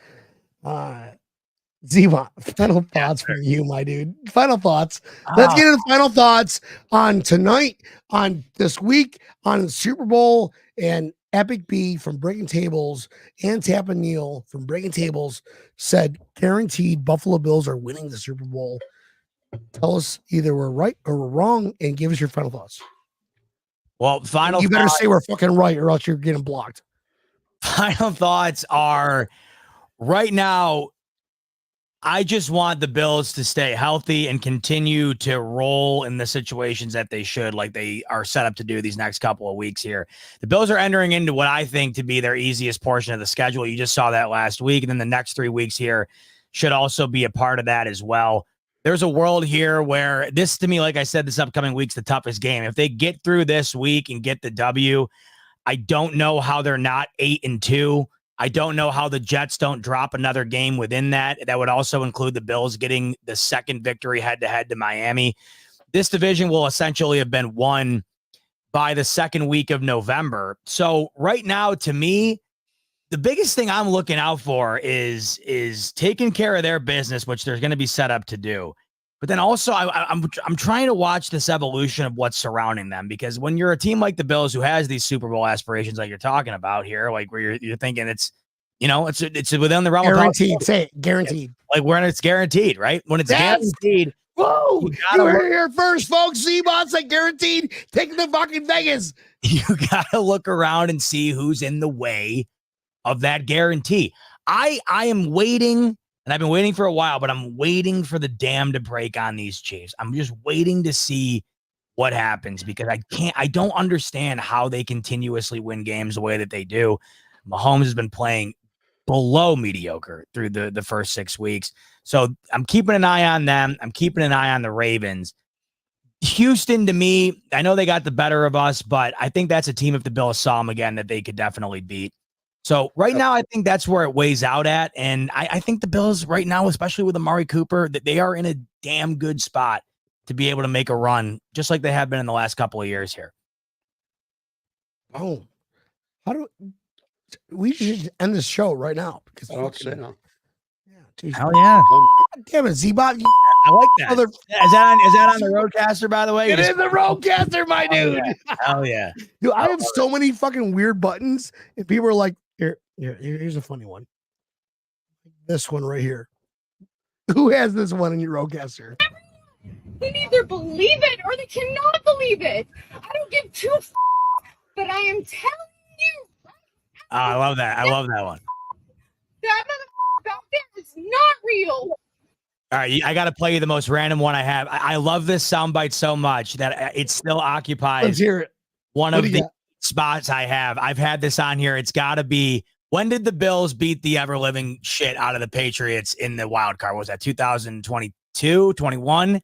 Ziva, final thoughts from you, my dude. Final thoughts. Let's get into final thoughts on tonight, on this week, on the Super Bowl, and Epic B from Breaking Tables and Tappa Neal from Breaking Tables said guaranteed Buffalo Bills are winning the Super Bowl. Tell us either we're right or we're wrong, and give us your final thoughts. Well, you better say we're fucking right, or else you're getting blocked. Final thoughts are right now. I just want the Bills to stay healthy and continue to roll in the situations that they should, like they are set up to do these next couple of weeks here. The Bills are entering into what I think to be their easiest portion of the schedule. You just saw that last week. And then the next 3 weeks here should also be a part of that as well. There's a world here where this, to me, like I said, this upcoming week's the toughest game. If they get through this week and get the W, I don't know how they're not 8-2. I don't know how the Jets don't drop another game within that. That would also include the Bills getting the second victory head-to-head to Miami. This division will essentially have been won by the second week of November. So right now, to me, the biggest thing I'm looking out for is taking care of their business, which they're going to be set up to do. But then also, I'm trying to watch this evolution of what's surrounding them, because when you're a team like the Bills who has these Super Bowl aspirations, like you're talking about here, like where you're thinking it's within the realm of guaranteed. Say it, guaranteed. Like when it's guaranteed, right? When it's guaranteed. Whoa! You heard it here first, folks. Z-Bot said guaranteed. Take the fucking Vegas. You gotta look around and see who's in the way of that guarantee. I am waiting. And I've been waiting for a while, but I'm waiting for the dam to break on these Chiefs. I'm just waiting to see what happens, because I don't understand how they continuously win games the way that they do. Mahomes has been playing below mediocre through the first 6 weeks. So I'm keeping an eye on them. I'm keeping an eye on the Ravens. Houston, to me, I know they got the better of us, but I think that's a team, if the Bills saw them again, that they could definitely beat. So right now, I think that's where it weighs out at. And I think the Bills right now, especially with Amari Cooper, that they are in a damn good spot to be able to make a run, just like they have been in the last couple of years here. Oh, we should end this show right now, because I don't say no. Yeah, hell yeah. God damn it, Z-Bot. I like that. Is that on the Roadcaster, by the way? It is the Roadcaster, my dude. Hell yeah. Dude, I have so many fucking weird buttons, and people are like, here's a funny one. This one right here. Who has this one in your Roadcaster? They either believe it or they cannot believe it. I don't give two but I am telling you. Oh, I love that. I love that one. That mother out there is not real. All right, I got to play you the most random one I have. I love this soundbite so much that it still occupies Let's hear it. One of the spots I have. I've had this on here. It's got to be, when did the Bills beat the ever-living shit out of the Patriots in the wild card? What was that, 2022, 21?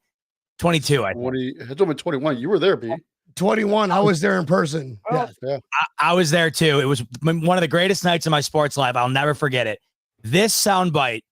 22, I think. It's only 21. You were there, B. 21. I was there in person. Yeah. I was there too. It was one of the greatest nights of my sports life. I'll never forget it. This soundbite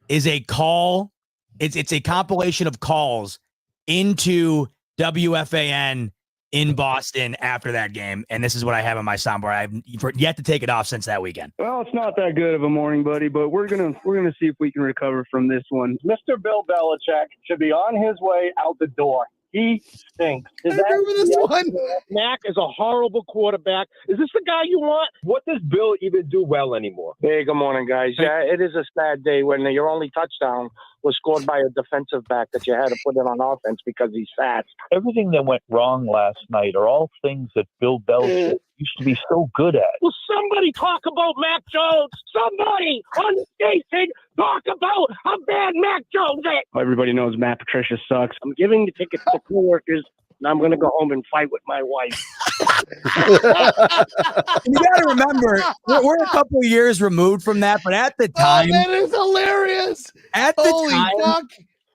is a call. It's a compilation of calls into WFAN in Boston after that game. And this is what I have on my soundboard. I've yet to take it off since that weekend. Well, it's not that good of a morning, buddy, but we're gonna see if we can recover from this one. Mr. Bill Belichick should be on his way out the door. He stinks. I remember this one. Mac is a horrible quarterback. Is this the guy you want? What does Bill even do well anymore? Hey, good morning, guys. Yeah, it is a sad day when your only touchdown was scored by a defensive back that you had to put in on offense because he's fat. Everything that went wrong last night are all things that Bill Belichick used to be so good at. Will somebody talk about Mac Jones? Somebody on the station talk about how bad Mac Jones is. Everybody knows Matt Patricia sucks. I'm giving the tickets to coworkers, and I'm going to go home and fight with my wife. You got to remember, we're a couple of years removed from that, but at the time, that is hilarious. At the Holy time, fuck.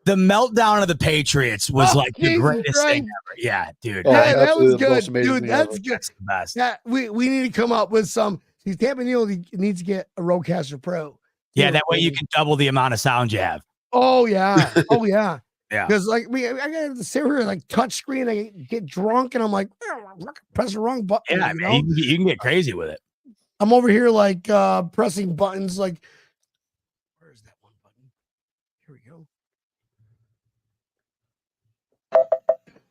The meltdown of the Patriots was like the Jesus greatest thing Christ. ever. Yeah, dude. Yeah, that was absolutely the most good, amazing dude. thing That's ever. good. That's the best. Yeah, we need to come up with some. See, Tampa Neal needs to get a Rodecaster Pro. Yeah, that way you can double the amount of sound you have. Oh yeah, oh yeah. Yeah. Because like I got to sit here like touch screen. I get drunk and I'm like, press the wrong button. Yeah, you man, know? you can get crazy with it. I'm over here like pressing buttons. Like, where's that one button? Here we go.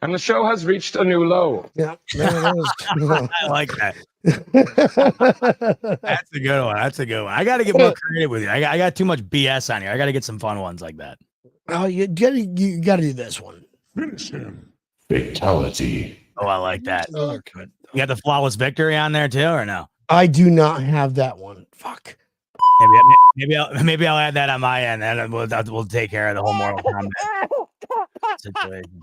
And the show has reached a new low. Yeah, there it is. I like that. That's a good one. That's a good one. I got to get more creative with you. I got too much BS on here. I got to get some fun ones like that. Oh, you got to do this one. Finish him. Fatality. Oh, I like that. Oh, good. You got the flawless victory on there too, or no? I do not have that one. Fuck. Maybe I'll add that on my end, and we'll take care of the whole Mortal Kombat situation.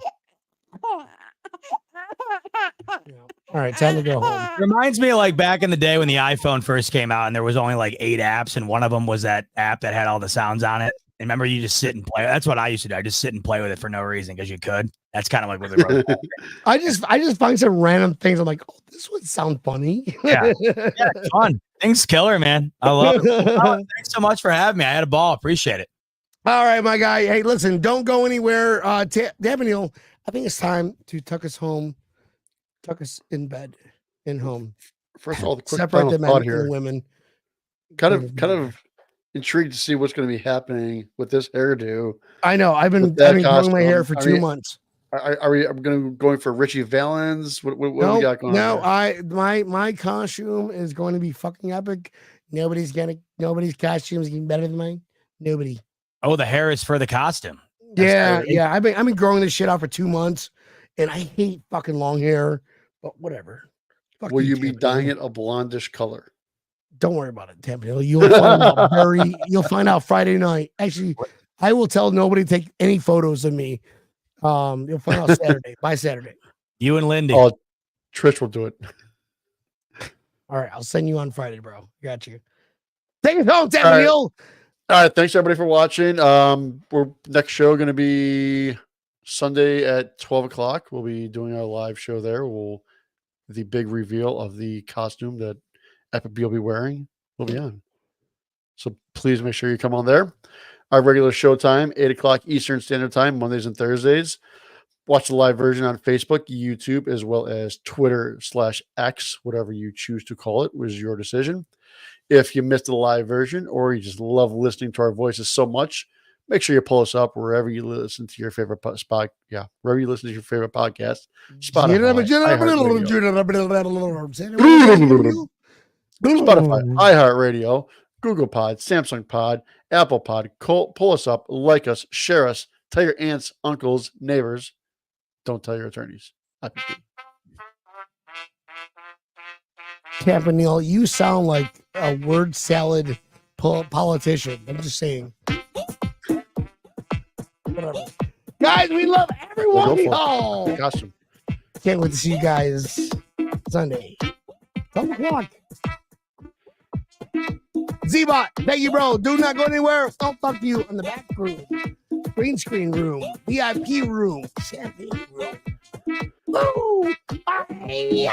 All right, time to go home. Reminds me of like back in the day when the iPhone first came out, and there was only like 8 apps, and one of them was that app that had all the sounds on it. And remember, you just sit and play. That's what I used to do. I just sit and play with it for no reason because you could. That's kind of like what they wrote. I just find some random things. I'm like, oh, this would sound funny. Yeah, it's fun. Things killer, man. I love it. Oh, thanks so much for having me. I had a ball. Appreciate it. All right, my guy. Hey, listen, don't go anywhere. Daniel, I think it's time to tuck us home, tuck us in bed, in home. First of all, the quick Separate final the men thought and here. the women. Kind of intrigued to see what's going to be happening with this hairdo. I know. I've been growing my hair for 2 months. Are we going for Richie Valens? What do we got going on? My costume is going to be fucking epic. Nobody's costume is getting better than mine. Nobody. Oh, the hair is for the costume. Yeah. I've been growing this shit out for 2 months, and I hate fucking long hair. But whatever. Fuck Will you be Tampa dyeing Hill. it a blondish color? Don't worry about it, Tampa Hill. You'll find out Friday night. Actually, I will tell nobody to take any photos of me. You'll find out Saturday. By Saturday. You and Lindy. Oh, Trish will do it. All right, I'll send you on Friday, bro. Got you. Take it home, Tampa Hill. All right, thanks everybody for watching. We're next show going to be Sunday at 12 o'clock. We'll be doing our live show there. The big reveal of the costume that Epic B will be wearing will be on. So please make sure you come on there. Our regular show time, 8 o'clock Eastern Standard Time, Mondays and Thursdays. Watch the live version on Facebook, YouTube, as well as Twitter/X, whatever you choose to call it, was your decision. If you missed the live version or you just love listening to our voices so much, make sure you pull us up wherever you listen to your favorite spot. Yeah, wherever you listen to your favorite podcast. Spotify, iHeartRadio, Google Pod, Samsung Pod, Apple Pod. Pull us up, like us, share us, tell your aunts, uncles, neighbors. Don't tell your attorneys. Tampa Neal, you sound like a word salad politician. I'm just saying. Whatever. Guys, we love everyone. Oh, costume. Can't wait to see you guys Sunday. 12 o'clock. Z-Bot, thank you, bro. Do not go anywhere. I'll talk to you in the back room, green screen room, VIP room, champagne room. Woo! Bye.